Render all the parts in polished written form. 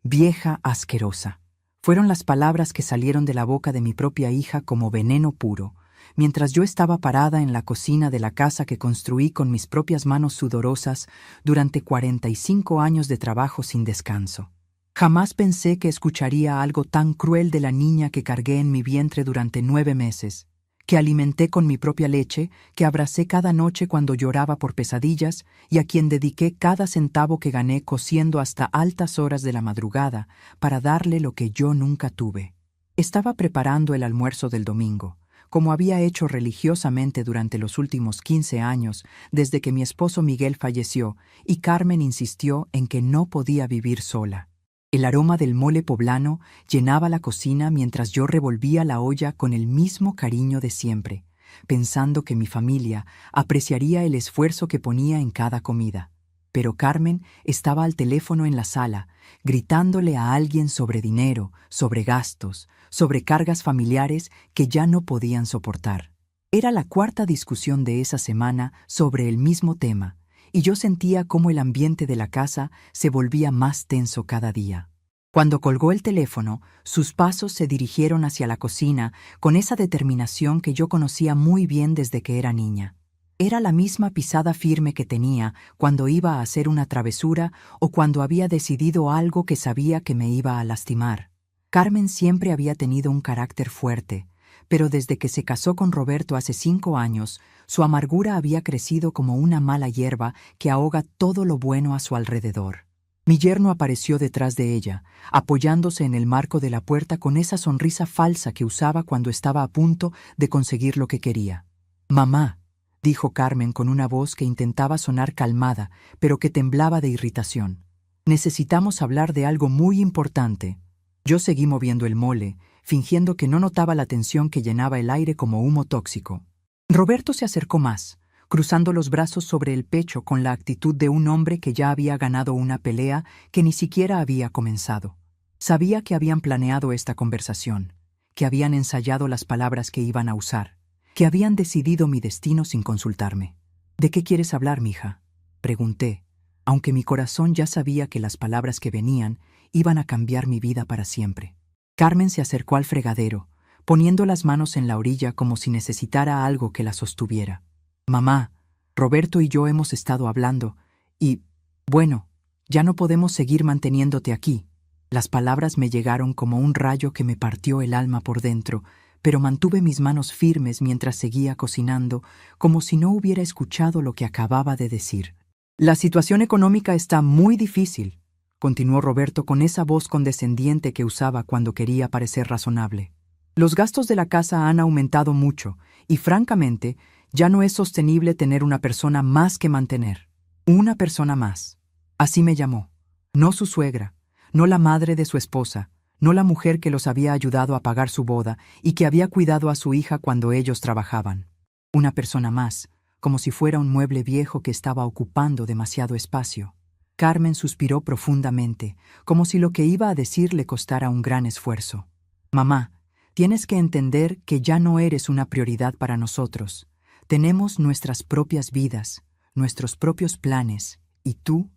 Vieja asquerosa. Fueron las palabras que salieron de la boca de mi propia hija como veneno puro, mientras yo estaba parada en la cocina de la casa que construí con mis propias manos sudorosas durante 45 años de trabajo sin descanso. Jamás pensé que escucharía algo tan cruel de la niña que cargué en mi vientre durante 9 meses, que alimenté con mi propia leche, que abracé cada noche cuando lloraba por pesadillas y a quien dediqué cada centavo que gané cosiendo hasta altas horas de la madrugada para darle lo que yo nunca tuve. Estaba preparando el almuerzo del domingo, como había hecho religiosamente durante los últimos 15 años desde que mi esposo Miguel falleció y Carmen insistió en que no podía vivir sola. El aroma del mole poblano llenaba la cocina mientras yo revolvía la olla con el mismo cariño de siempre, pensando que mi familia apreciaría el esfuerzo que ponía en cada comida. Pero Carmen estaba al teléfono en la sala, gritándole a alguien sobre dinero, sobre gastos, sobre cargas familiares que ya no podían soportar. Era la 4ª discusión de esa semana sobre el mismo tema, y yo sentía cómo el ambiente de la casa se volvía más tenso cada día. Cuando colgó el teléfono, sus pasos se dirigieron hacia la cocina con esa determinación que yo conocía muy bien desde que era niña. Era la misma pisada firme que tenía cuando iba a hacer una travesura o cuando había decidido algo que sabía que me iba a lastimar. Carmen siempre había tenido un carácter fuerte, pero desde que se casó con Roberto hace 5 años, su amargura había crecido como una mala hierba que ahoga todo lo bueno a su alrededor. Mi yerno apareció detrás de ella, apoyándose en el marco de la puerta con esa sonrisa falsa que usaba cuando estaba a punto de conseguir lo que quería. «Mamá», dijo Carmen con una voz que intentaba sonar calmada, pero que temblaba de irritación. «Necesitamos hablar de algo muy importante». Yo seguí moviendo el mole, fingiendo que no notaba la tensión que llenaba el aire como humo tóxico. Roberto se acercó más, cruzando los brazos sobre el pecho con la actitud de un hombre que ya había ganado una pelea que ni siquiera había comenzado. Sabía que habían planeado esta conversación, que habían ensayado las palabras que iban a usar, que habían decidido mi destino sin consultarme. «¿De qué quieres hablar, mija?», pregunté, aunque mi corazón ya sabía que las palabras que venían iban a cambiar mi vida para siempre. Carmen se acercó al fregadero, poniendo las manos en la orilla como si necesitara algo que la sostuviera. «Mamá, Roberto y yo hemos estado hablando, y, bueno, ya no podemos seguir manteniéndote aquí». Las palabras me llegaron como un rayo que me partió el alma por dentro, pero mantuve mis manos firmes mientras seguía cocinando, como si no hubiera escuchado lo que acababa de decir. «La situación económica está muy difícil», continuó Roberto con esa voz condescendiente que usaba cuando quería parecer razonable. «Los gastos de la casa han aumentado mucho, y francamente, ya no es sostenible tener una persona más que mantener. Una persona más». Así me llamó. No su suegra, no la madre de su esposa, no la mujer que los había ayudado a pagar su boda y que había cuidado a su hija cuando ellos trabajaban. Una persona más, como si fuera un mueble viejo que estaba ocupando demasiado espacio. Carmen suspiró profundamente, como si lo que iba a decir le costara un gran esfuerzo. «Mamá, tienes que entender que ya no eres una prioridad para nosotros. Tenemos nuestras propias vidas, nuestros propios planes, y tú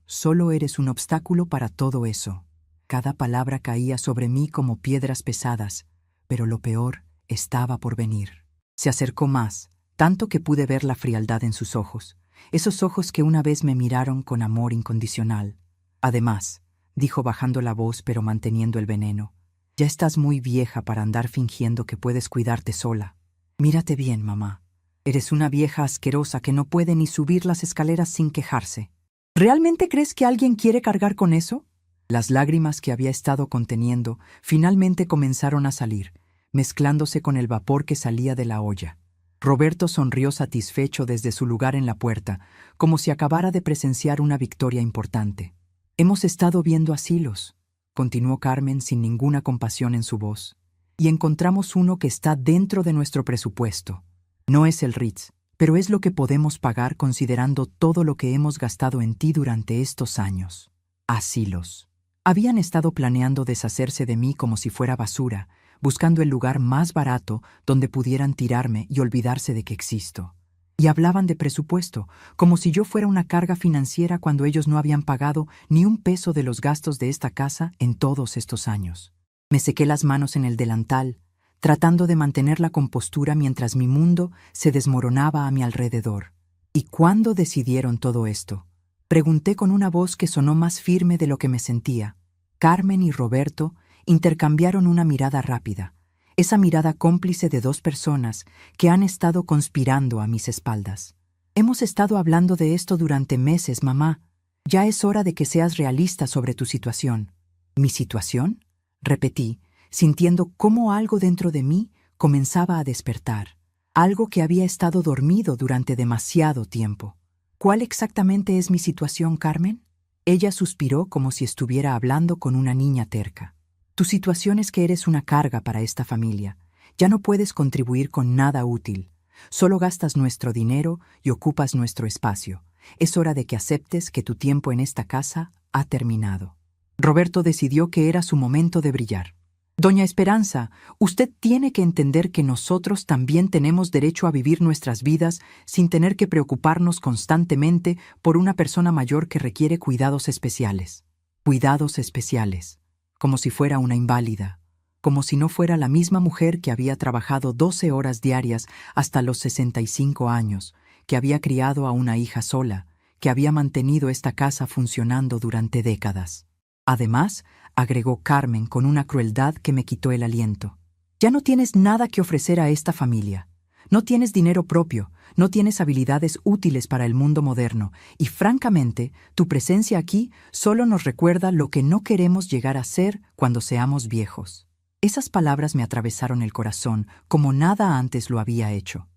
solo eres un obstáculo para todo eso». Cada palabra caía sobre mí como piedras pesadas, pero lo peor estaba por venir. Se acercó más, tanto que pude ver la frialdad en sus ojos, esos ojos que una vez me miraron con amor incondicional. «Además», dijo bajando la voz pero manteniendo el veneno, «ya estás muy vieja para andar fingiendo que puedes cuidarte sola. Mírate bien, mamá. Eres una vieja asquerosa que no puede ni subir las escaleras sin quejarse. ¿Realmente crees que alguien quiere cargar con eso?». Las lágrimas que había estado conteniendo finalmente comenzaron a salir, mezclándose con el vapor que salía de la olla. Roberto sonrió satisfecho desde su lugar en la puerta, como si acabara de presenciar una victoria importante. «Hemos estado viendo asilos», continuó Carmen sin ninguna compasión en su voz, «y encontramos uno que está dentro de nuestro presupuesto. No es el Ritz, pero es lo que podemos pagar considerando todo lo que hemos gastado en ti durante estos años». Asilos. Habían estado planeando deshacerse de mí como si fuera basura, buscando el lugar más barato donde pudieran tirarme y olvidarse de que existo. Y hablaban de presupuesto, como si yo fuera una carga financiera cuando ellos no habían pagado ni un peso de los gastos de esta casa en todos estos años. Me sequé las manos en el delantal, tratando de mantener la compostura mientras mi mundo se desmoronaba a mi alrededor. ¿Y cuándo decidieron todo esto? Pregunté con una voz que sonó más firme de lo que me sentía. Carmen y Roberto intercambiaron una mirada rápida, esa mirada cómplice de dos personas que han estado conspirando a mis espaldas. Hemos estado hablando de esto durante meses, mamá. Ya es hora de que seas realista sobre tu situación. ¿Mi situación? Repetí, sintiendo cómo algo dentro de mí comenzaba a despertar, algo que había estado dormido durante demasiado tiempo. ¿Cuál exactamente es mi situación, Carmen? Ella suspiró como si estuviera hablando con una niña terca. Tu situación es que eres una carga para esta familia. Ya no puedes contribuir con nada útil. Solo gastas nuestro dinero y ocupas nuestro espacio. Es hora de que aceptes que tu tiempo en esta casa ha terminado. Roberto decidió que era su momento de brillar. Doña Esperanza, usted tiene que entender que nosotros también tenemos derecho a vivir nuestras vidas sin tener que preocuparnos constantemente por una persona mayor que requiere cuidados especiales. Cuidados especiales. Como si fuera una inválida, como si no fuera la misma mujer que había trabajado 12 horas diarias hasta los 65 años, que había criado a una hija sola, que había mantenido esta casa funcionando durante décadas. Además, agregó Carmen con una crueldad que me quitó el aliento. Ya no tienes nada que ofrecer a esta familia. No tienes dinero propio, no tienes habilidades útiles para el mundo moderno, y francamente, tu presencia aquí solo nos recuerda lo que no queremos llegar a ser cuando seamos viejos. Esas palabras me atravesaron el corazón como nada antes lo había hecho.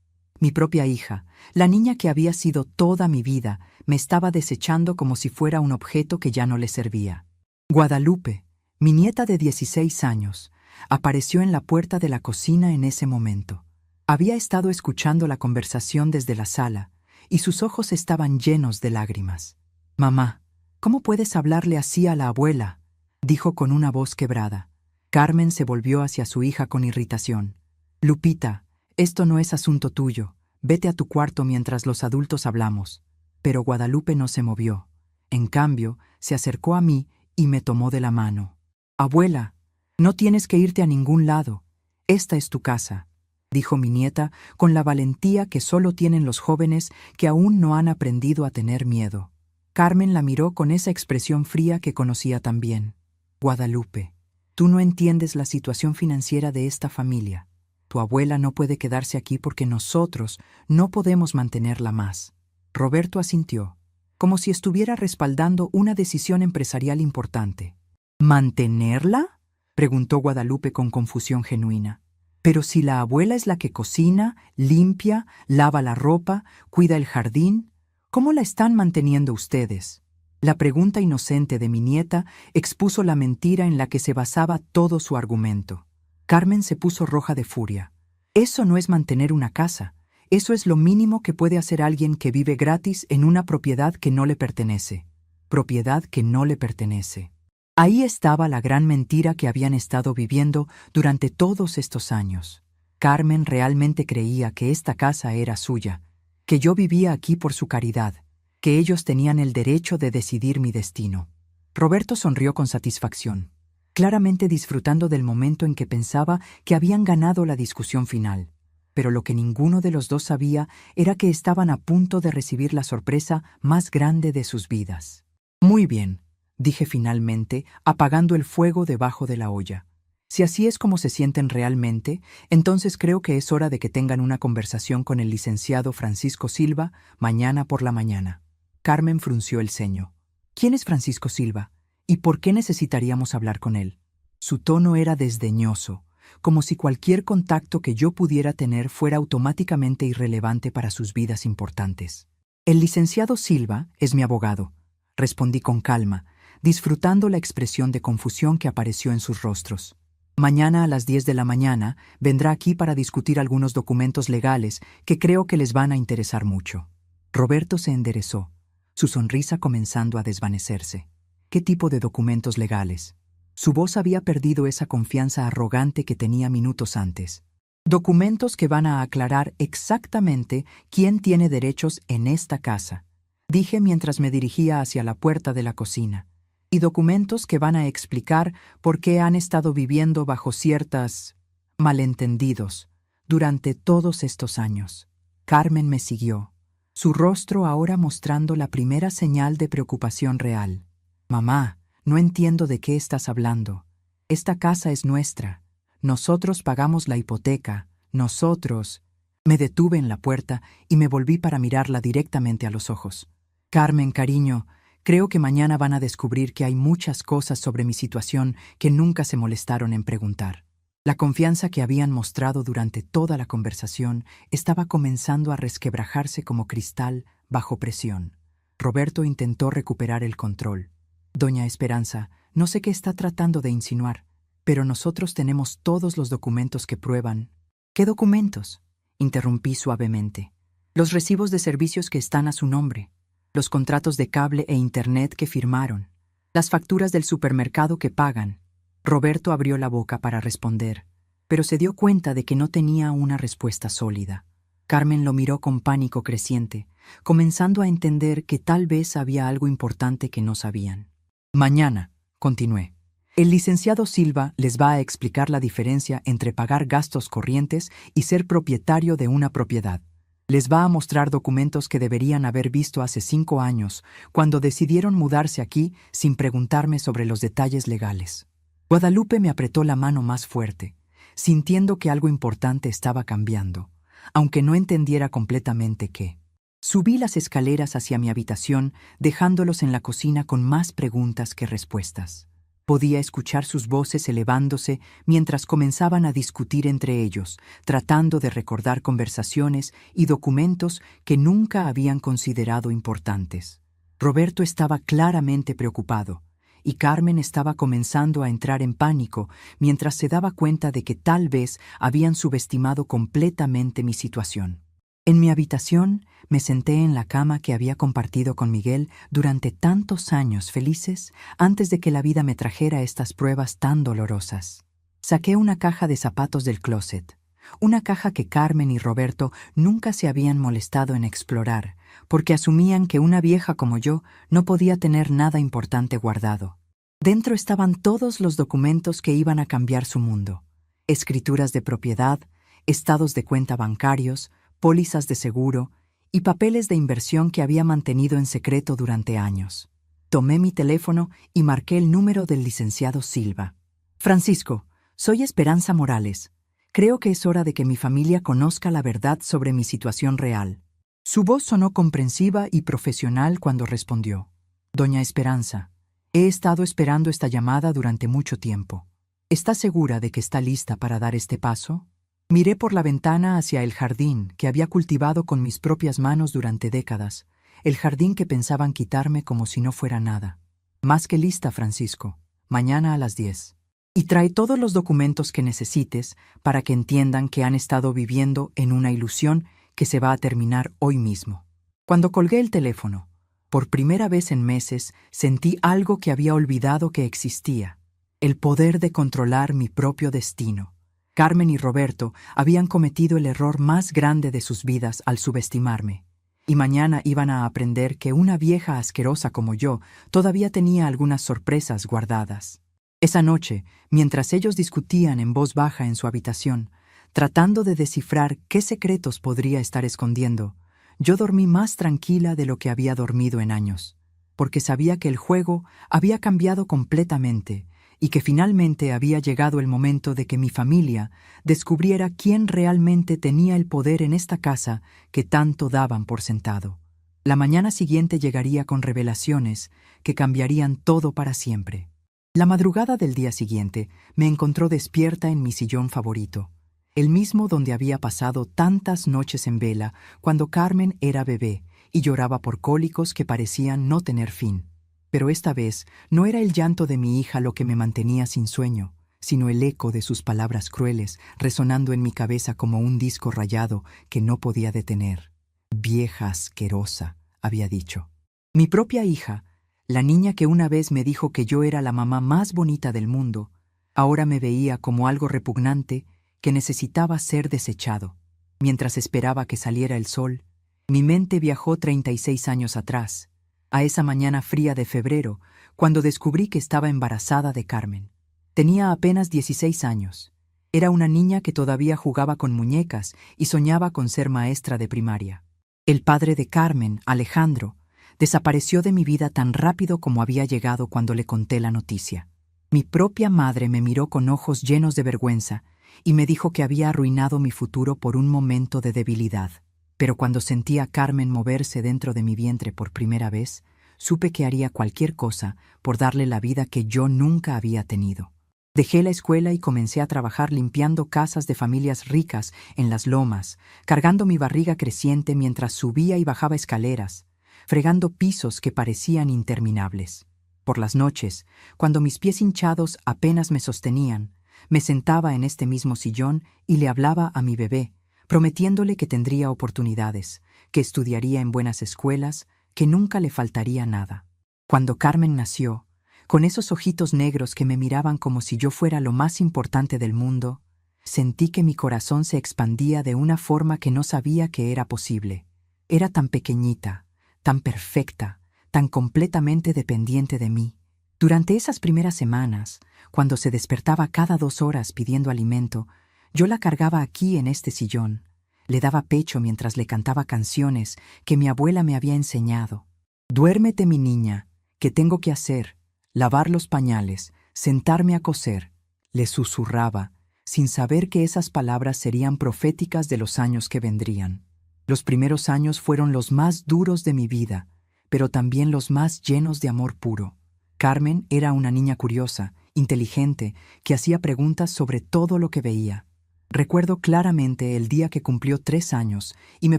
Mi propia hija, la niña que había sido toda mi vida, me estaba desechando como si fuera un objeto que ya no le servía. Guadalupe, mi nieta de 16 años, apareció en la puerta de la cocina en ese momento. Había estado escuchando la conversación desde la sala, y sus ojos estaban llenos de lágrimas. «Mamá, ¿cómo puedes hablarle así a la abuela?», dijo con una voz quebrada. Carmen se volvió hacia su hija con irritación. «Lupita, esto no es asunto tuyo. Vete a tu cuarto mientras los adultos hablamos». Pero Guadalupe no se movió. En cambio, se acercó a mí y me tomó de la mano. «Abuela, no tienes que irte a ningún lado. Esta es tu casa», dijo mi nieta con la valentía que solo tienen los jóvenes que aún no han aprendido a tener miedo. Carmen la miró con esa expresión fría que conocía tan bien. «Guadalupe, tú no entiendes la situación financiera de esta familia. Tu abuela no puede quedarse aquí porque nosotros no podemos mantenerla más». Roberto asintió, como si estuviera respaldando una decisión empresarial importante. «¿Mantenerla?», preguntó Guadalupe con confusión genuina. «Pero si la abuela es la que cocina, limpia, lava la ropa, cuida el jardín, ¿cómo la están manteniendo ustedes?». La pregunta inocente de mi nieta expuso la mentira en la que se basaba todo su argumento. Carmen se puso roja de furia. «Eso no es mantener una casa. Eso es lo mínimo que puede hacer alguien que vive gratis en una propiedad que no le pertenece». Propiedad que no le pertenece. Ahí estaba la gran mentira que habían estado viviendo durante todos estos años. Carmen realmente creía que esta casa era suya, que yo vivía aquí por su caridad, que ellos tenían el derecho de decidir mi destino. Roberto sonrió con satisfacción, claramente disfrutando del momento en que pensaba que habían ganado la discusión final. Pero lo que ninguno de los dos sabía era que estaban a punto de recibir la sorpresa más grande de sus vidas. «Muy bien», dije finalmente, apagando el fuego debajo de la olla. «Si así es como se sienten realmente, entonces creo que es hora de que tengan una conversación con el licenciado Francisco Silva mañana por la mañana». Carmen frunció el ceño. «¿Quién es Francisco Silva? ¿Y por qué necesitaríamos hablar con él?». Su tono era desdeñoso, como si cualquier contacto que yo pudiera tener fuera automáticamente irrelevante para sus vidas importantes. «El licenciado Silva es mi abogado», respondí con calma, disfrutando la expresión de confusión que apareció en sus rostros. «Mañana a las 10 de la mañana vendrá aquí para discutir algunos documentos legales que creo que les van a interesar mucho». Roberto se enderezó, su sonrisa comenzando a desvanecerse. ¿Qué tipo de documentos legales? Su voz había perdido esa confianza arrogante que tenía minutos antes. Documentos que van a aclarar exactamente quién tiene derechos en esta casa, dije mientras me dirigía hacia la puerta de la cocina. Y documentos que van a explicar por qué han estado viviendo bajo ciertas malentendidos durante todos estos años. Carmen me siguió, su rostro ahora mostrando la primera señal de preocupación real. Mamá, no entiendo de qué estás hablando. Esta casa es nuestra. Nosotros pagamos la hipoteca. Nosotros. Me detuve en la puerta y me volví para mirarla directamente a los ojos. Carmen, cariño, creo que mañana van a descubrir que hay muchas cosas sobre mi situación que nunca se molestaron en preguntar. La confianza que habían mostrado durante toda la conversación estaba comenzando a resquebrajarse como cristal bajo presión. Roberto intentó recuperar el control. Doña Esperanza, no sé qué está tratando de insinuar, pero nosotros tenemos todos los documentos que prueban. ¿Qué documentos? Interrumpí suavemente. Los recibos de servicios que están a su nombre, los contratos de cable e internet que firmaron, las facturas del supermercado que pagan. Roberto abrió la boca para responder, pero se dio cuenta de que no tenía una respuesta sólida. Carmen lo miró con pánico creciente, comenzando a entender que tal vez había algo importante que no sabían. Mañana, continué, el licenciado Silva les va a explicar la diferencia entre pagar gastos corrientes y ser propietario de una propiedad. Les va a mostrar documentos que deberían haber visto hace 5 años, cuando decidieron mudarse aquí sin preguntarme sobre los detalles legales. Guadalupe me apretó la mano más fuerte, sintiendo que algo importante estaba cambiando, aunque no entendiera completamente qué. Subí las escaleras hacia mi habitación, dejándolos en la cocina con más preguntas que respuestas. Podía escuchar sus voces elevándose mientras comenzaban a discutir entre ellos, tratando de recordar conversaciones y documentos que nunca habían considerado importantes. Roberto estaba claramente preocupado, y Carmen estaba comenzando a entrar en pánico mientras se daba cuenta de que tal vez habían subestimado completamente mi situación. En mi habitación me senté en la cama que había compartido con Miguel durante tantos años felices antes de que la vida me trajera estas pruebas tan dolorosas. Saqué una caja de zapatos del closet, una caja que Carmen y Roberto nunca se habían molestado en explorar, porque asumían que una vieja como yo no podía tener nada importante guardado. Dentro estaban todos los documentos que iban a cambiar su mundo: escrituras de propiedad, estados de cuenta bancarios, pólizas de seguro y papeles de inversión que había mantenido en secreto durante años. Tomé mi teléfono y marqué el número del licenciado Silva. Francisco, soy Esperanza Morales. Creo que es hora de que mi familia conozca la verdad sobre mi situación real. Su voz sonó comprensiva y profesional cuando respondió. Doña Esperanza, he estado esperando esta llamada durante mucho tiempo. ¿Está segura de que está lista para dar este paso? Miré por la ventana hacia el jardín que había cultivado con mis propias manos durante décadas, el jardín que pensaban quitarme como si no fuera nada. Más que lista, Francisco. Mañana a las 10. Y trae todos los documentos que necesites para que entiendan que han estado viviendo en una ilusión que se va a terminar hoy mismo. Cuando colgué el teléfono, por primera vez en meses sentí algo que había olvidado que existía: el poder de controlar mi propio destino. Carmen y Roberto habían cometido el error más grande de sus vidas al subestimarme, y mañana iban a aprender que una vieja asquerosa como yo todavía tenía algunas sorpresas guardadas. Esa noche, mientras ellos discutían en voz baja en su habitación, tratando de descifrar qué secretos podría estar escondiendo, yo dormí más tranquila de lo que había dormido en años, porque sabía que el juego había cambiado completamente y que finalmente había llegado el momento de que mi familia descubriera quién realmente tenía el poder en esta casa que tanto daban por sentado. La mañana siguiente llegaría con revelaciones que cambiarían todo para siempre. La madrugada del día siguiente me encontró despierta en mi sillón favorito, el mismo donde había pasado tantas noches en vela cuando Carmen era bebé y lloraba por cólicos que parecían no tener fin. Pero esta vez no era el llanto de mi hija lo que me mantenía sin sueño, sino el eco de sus palabras crueles resonando en mi cabeza como un disco rayado que no podía detener. Vieja asquerosa, había dicho. Mi propia hija, la niña que una vez me dijo que yo era la mamá más bonita del mundo, ahora me veía como algo repugnante que necesitaba ser desechado. Mientras esperaba que saliera el sol, mi mente viajó 36 años atrás, a esa mañana fría de febrero, cuando descubrí que estaba embarazada de Carmen. Tenía apenas 16 años. Era una niña que todavía jugaba con muñecas y soñaba con ser maestra de primaria. El padre de Carmen, Alejandro, desapareció de mi vida tan rápido como había llegado cuando le conté la noticia. Mi propia madre me miró con ojos llenos de vergüenza y me dijo que había arruinado mi futuro por un momento de debilidad. Pero cuando sentí a Carmen moverse dentro de mi vientre por primera vez, supe que haría cualquier cosa por darle la vida que yo nunca había tenido. Dejé la escuela y comencé a trabajar limpiando casas de familias ricas en las lomas, cargando mi barriga creciente mientras subía y bajaba escaleras, fregando pisos que parecían interminables. Por las noches, cuando mis pies hinchados apenas me sostenían, me sentaba en este mismo sillón y le hablaba a mi bebé, prometiéndole que tendría oportunidades, que estudiaría en buenas escuelas, que nunca le faltaría nada. Cuando Carmen nació, con esos ojitos negros que me miraban como si yo fuera lo más importante del mundo, sentí que mi corazón se expandía de una forma que no sabía que era posible. Era tan pequeñita, tan perfecta, tan completamente dependiente de mí. Durante esas primeras semanas, cuando se despertaba cada 2 horas pidiendo alimento, yo la cargaba aquí en este sillón. Le daba pecho mientras le cantaba canciones que mi abuela me había enseñado. «Duérmete, mi niña, ¿qué tengo que hacer? Lavar los pañales, sentarme a coser», le susurraba, sin saber que esas palabras serían proféticas de los años que vendrían. Los primeros años fueron los más duros de mi vida, pero también los más llenos de amor puro. Carmen era una niña curiosa, inteligente, que hacía preguntas sobre todo lo que veía. Recuerdo claramente el día que cumplió 3 años y me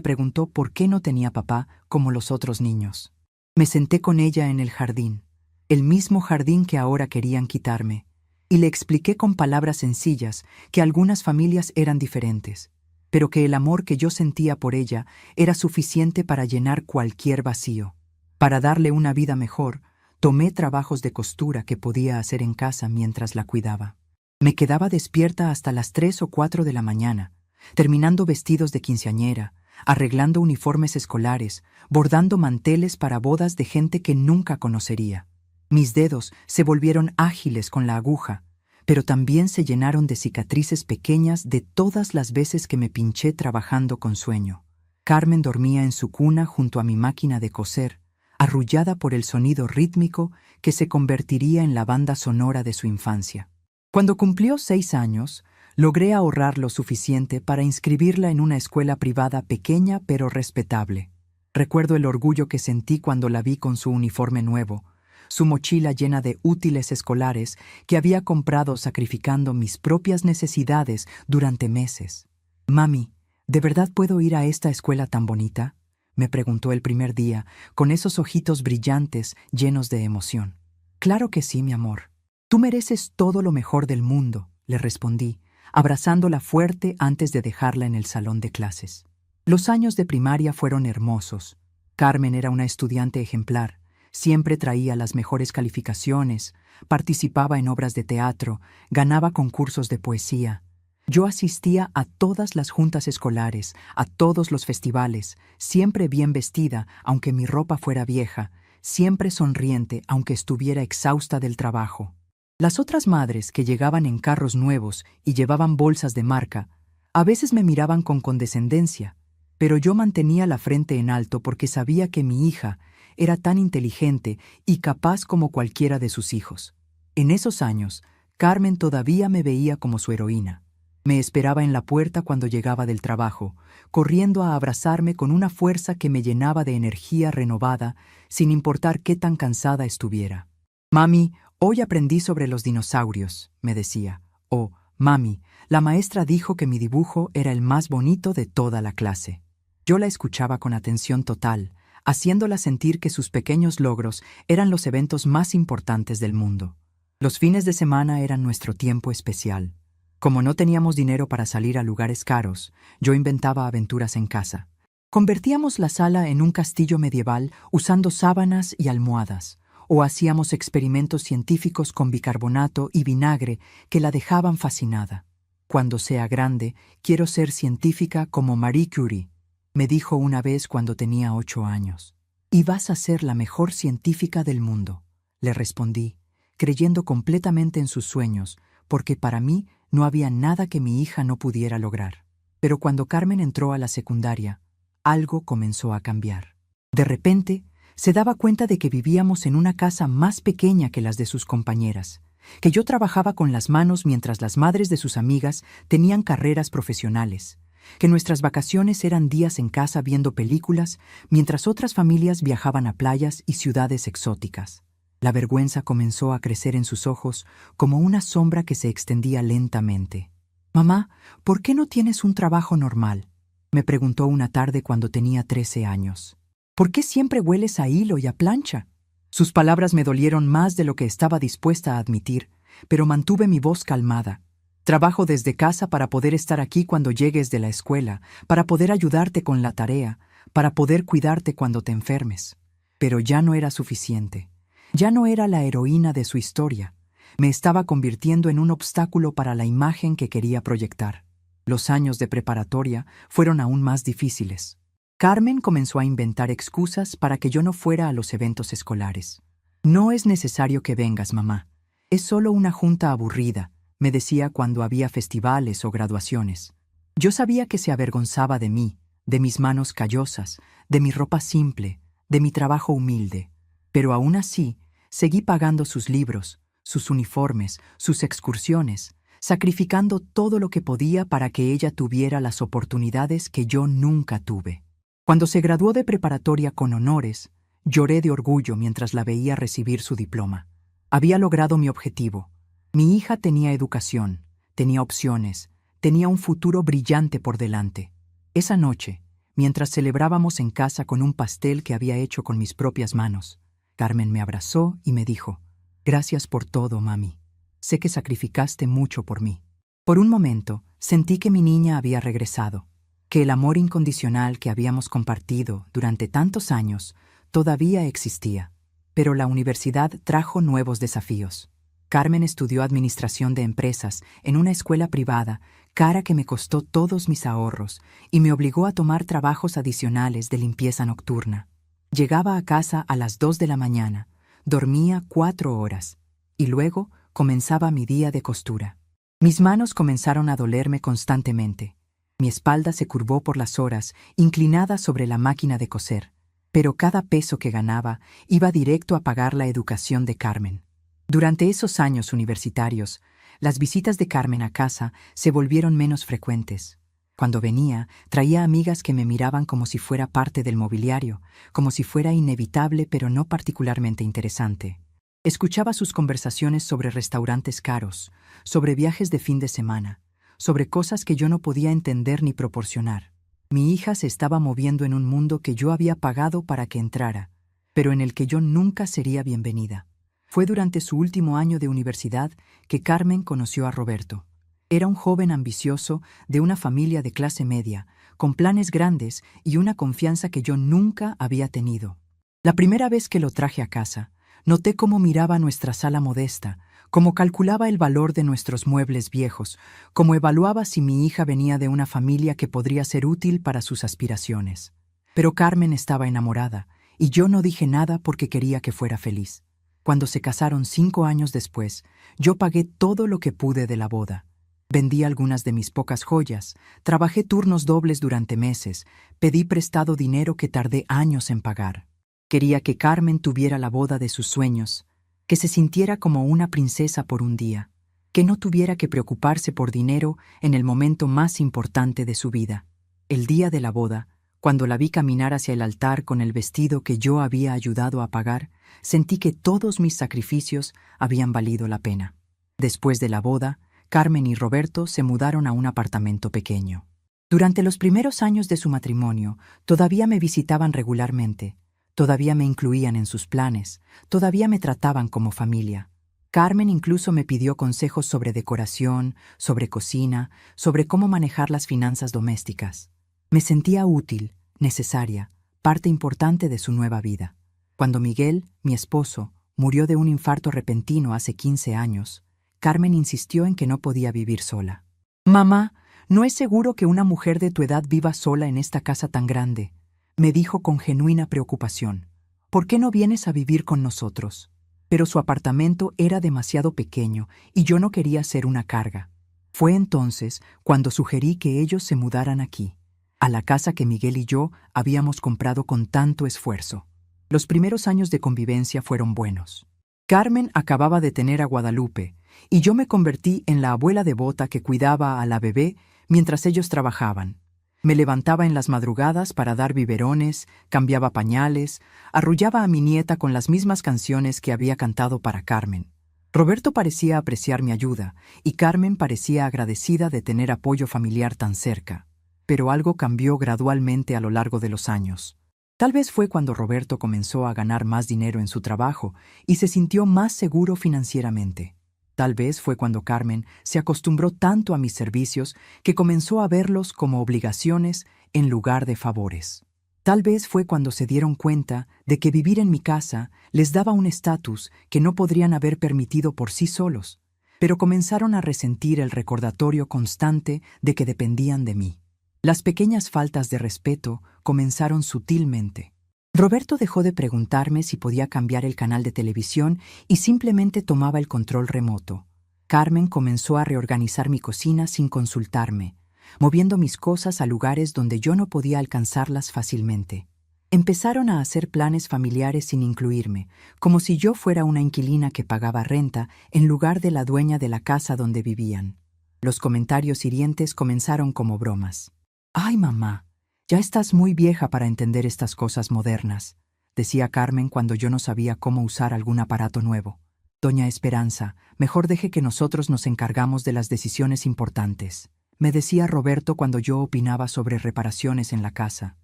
preguntó por qué no tenía papá como los otros niños. Me senté con ella en el jardín, el mismo jardín que ahora querían quitarme, y le expliqué con palabras sencillas que algunas familias eran diferentes, pero que el amor que yo sentía por ella era suficiente para llenar cualquier vacío. Para darle una vida mejor, tomé trabajos de costura que podía hacer en casa mientras la cuidaba. Me quedaba despierta hasta las 3 o 4 de la mañana, terminando vestidos de quinceañera, arreglando uniformes escolares, bordando manteles para bodas de gente que nunca conocería. Mis dedos se volvieron ágiles con la aguja, pero también se llenaron de cicatrices pequeñas de todas las veces que me pinché trabajando con sueño. Carmen dormía en su cuna junto a mi máquina de coser, arrullada por el sonido rítmico que se convertiría en la banda sonora de su infancia. Cuando cumplió 6 años, logré ahorrar lo suficiente para inscribirla en una escuela privada pequeña pero respetable. Recuerdo el orgullo que sentí cuando la vi con su uniforme nuevo, su mochila llena de útiles escolares que había comprado sacrificando mis propias necesidades durante meses. «Mami, ¿de verdad puedo ir a esta escuela tan bonita?», me preguntó el primer día, con esos ojitos brillantes llenos de emoción. «Claro que sí, mi amor. Tú mereces todo lo mejor del mundo», le respondí, abrazándola fuerte antes de dejarla en el salón de clases. Los años de primaria fueron hermosos. Carmen era una estudiante ejemplar. Siempre traía las mejores calificaciones, participaba en obras de teatro, ganaba concursos de poesía. Yo asistía a todas las juntas escolares, a todos los festivales, siempre bien vestida, aunque mi ropa fuera vieja, siempre sonriente, aunque estuviera exhausta del trabajo. Las otras madres que llegaban en carros nuevos y llevaban bolsas de marca, a veces me miraban con condescendencia, pero yo mantenía la frente en alto porque sabía que mi hija era tan inteligente y capaz como cualquiera de sus hijos. En esos años, Carmen todavía me veía como su heroína. Me esperaba en la puerta cuando llegaba del trabajo, corriendo a abrazarme con una fuerza que me llenaba de energía renovada, sin importar qué tan cansada estuviera. «Mami, hoy aprendí sobre los dinosaurios», me decía. O «Mami, la maestra dijo que mi dibujo era el más bonito de toda la clase». Yo la escuchaba con atención total, haciéndola sentir que sus pequeños logros eran los eventos más importantes del mundo. Los fines de semana eran nuestro tiempo especial. Como no teníamos dinero para salir a lugares caros, yo inventaba aventuras en casa. Convertíamos la sala en un castillo medieval usando sábanas y almohadas, o hacíamos experimentos científicos con bicarbonato y vinagre que la dejaban fascinada. Cuando sea grande, quiero ser científica como Marie Curie, me dijo una vez cuando tenía 8 años. Y vas a ser la mejor científica del mundo, le respondí, creyendo completamente en sus sueños, porque para mí no había nada que mi hija no pudiera lograr. Pero cuando Carmen entró a la secundaria, algo comenzó a cambiar. De repente, se daba cuenta de que vivíamos en una casa más pequeña que las de sus compañeras, que yo trabajaba con las manos mientras las madres de sus amigas tenían carreras profesionales, que nuestras vacaciones eran días en casa viendo películas, mientras otras familias viajaban a playas y ciudades exóticas. La vergüenza comenzó a crecer en sus ojos como una sombra que se extendía lentamente. «Mamá, ¿por qué no tienes un trabajo normal?», me preguntó una tarde cuando tenía 13 años. «¿Por qué siempre hueles a hilo y a plancha?». Sus palabras me dolieron más de lo que estaba dispuesta a admitir, pero mantuve mi voz calmada. «Trabajo desde casa para poder estar aquí cuando llegues de la escuela, para poder ayudarte con la tarea, para poder cuidarte cuando te enfermes». Pero ya no era suficiente. Ya no era la heroína de su historia. Me estaba convirtiendo en un obstáculo para la imagen que quería proyectar. Los años de preparatoria fueron aún más difíciles. Carmen comenzó a inventar excusas para que yo no fuera a los eventos escolares. «No es necesario que vengas, mamá. Es solo una junta aburrida», me decía cuando había festivales o graduaciones. Yo sabía que se avergonzaba de mí, de mis manos callosas, de mi ropa simple, de mi trabajo humilde. Pero aún así, seguí pagando sus libros, sus uniformes, sus excursiones, sacrificando todo lo que podía para que ella tuviera las oportunidades que yo nunca tuve. Cuando se graduó de preparatoria con honores, lloré de orgullo mientras la veía recibir su diploma. Había logrado mi objetivo. Mi hija tenía educación, tenía opciones, tenía un futuro brillante por delante. Esa noche, mientras celebrábamos en casa con un pastel que había hecho con mis propias manos, Carmen me abrazó y me dijo: «Gracias por todo, mami. Sé que sacrificaste mucho por mí». Por un momento, sentí que mi niña había regresado, que el amor incondicional que habíamos compartido durante tantos años todavía existía. Pero la universidad trajo nuevos desafíos. Carmen estudió administración de empresas en una escuela privada, cara que me costó todos mis ahorros, y me obligó a tomar trabajos adicionales de limpieza nocturna. Llegaba a casa a las 2 de la mañana, dormía 4 horas, y luego comenzaba mi día de costura. Mis manos comenzaron a dolerme constantemente. Mi espalda se curvó por las horas, inclinada sobre la máquina de coser, pero cada peso que ganaba iba directo a pagar la educación de Carmen. Durante esos años universitarios, las visitas de Carmen a casa se volvieron menos frecuentes. Cuando venía, traía amigas que me miraban como si fuera parte del mobiliario, como si fuera inevitable pero no particularmente interesante. Escuchaba sus conversaciones sobre restaurantes caros, sobre viajes de fin de semana, sobre cosas que yo no podía entender ni proporcionar. Mi hija se estaba moviendo en un mundo que yo había pagado para que entrara, pero en el que yo nunca sería bienvenida. Fue durante su último año de universidad que Carmen conoció a Roberto. Era un joven ambicioso de una familia de clase media, con planes grandes y una confianza que yo nunca había tenido. La primera vez que lo traje a casa, noté cómo miraba nuestra sala modesta, cómo calculaba el valor de nuestros muebles viejos, cómo evaluaba si mi hija venía de una familia que podría ser útil para sus aspiraciones. Pero Carmen estaba enamorada, y yo no dije nada porque quería que fuera feliz. Cuando se casaron 5 años después, yo pagué todo lo que pude de la boda. Vendí algunas de mis pocas joyas, trabajé turnos dobles durante meses, pedí prestado dinero que tardé años en pagar. Quería que Carmen tuviera la boda de sus sueños, que se sintiera como una princesa por un día, que no tuviera que preocuparse por dinero en el momento más importante de su vida. El día de la boda, cuando la vi caminar hacia el altar con el vestido que yo había ayudado a pagar, sentí que todos mis sacrificios habían valido la pena. Después de la boda, Carmen y Roberto se mudaron a un apartamento pequeño. Durante los primeros años de su matrimonio, todavía me visitaban regularmente, todavía me incluían en sus planes, todavía me trataban como familia. Carmen incluso me pidió consejos sobre decoración, sobre cocina, sobre cómo manejar las finanzas domésticas. Me sentía útil, necesaria, parte importante de su nueva vida. Cuando Miguel, mi esposo, murió de un infarto repentino hace 15 años, Carmen insistió en que no podía vivir sola. Mamá, no es seguro que una mujer de tu edad viva sola en esta casa tan grande, me dijo con genuina preocupación. ¿Por qué no vienes a vivir con nosotros? Pero su apartamento era demasiado pequeño y yo no quería ser una carga. Fue entonces cuando sugerí que ellos se mudaran aquí, a la casa que Miguel y yo habíamos comprado con tanto esfuerzo. Los primeros años de convivencia fueron buenos. Carmen acababa de tener a Guadalupe, y yo me convertí en la abuela devota que cuidaba a la bebé mientras ellos trabajaban. Me levantaba en las madrugadas para dar biberones, cambiaba pañales, arrullaba a mi nieta con las mismas canciones que había cantado para Carmen. Roberto parecía apreciar mi ayuda, y Carmen parecía agradecida de tener apoyo familiar tan cerca. Pero algo cambió gradualmente a lo largo de los años. Tal vez fue cuando Roberto comenzó a ganar más dinero en su trabajo y se sintió más seguro financieramente. Tal vez fue cuando Carmen se acostumbró tanto a mis servicios que comenzó a verlos como obligaciones en lugar de favores. Tal vez fue cuando se dieron cuenta de que vivir en mi casa les daba un estatus que no podrían haber permitido por sí solos, pero comenzaron a resentir el recordatorio constante de que dependían de mí. Las pequeñas faltas de respeto comenzaron sutilmente. Roberto dejó de preguntarme si podía cambiar el canal de televisión y simplemente tomaba el control remoto. Carmen comenzó a reorganizar mi cocina sin consultarme, moviendo mis cosas a lugares donde yo no podía alcanzarlas fácilmente. Empezaron a hacer planes familiares sin incluirme, como si yo fuera una inquilina que pagaba renta en lugar de la dueña de la casa donde vivían. Los comentarios hirientes comenzaron como bromas. «Ay, mamá, ya estás muy vieja para entender estas cosas modernas», decía Carmen cuando yo no sabía cómo usar algún aparato nuevo. «Doña Esperanza, mejor deje que nosotros nos encargamos de las decisiones importantes», me decía Roberto cuando yo opinaba sobre reparaciones en la casa.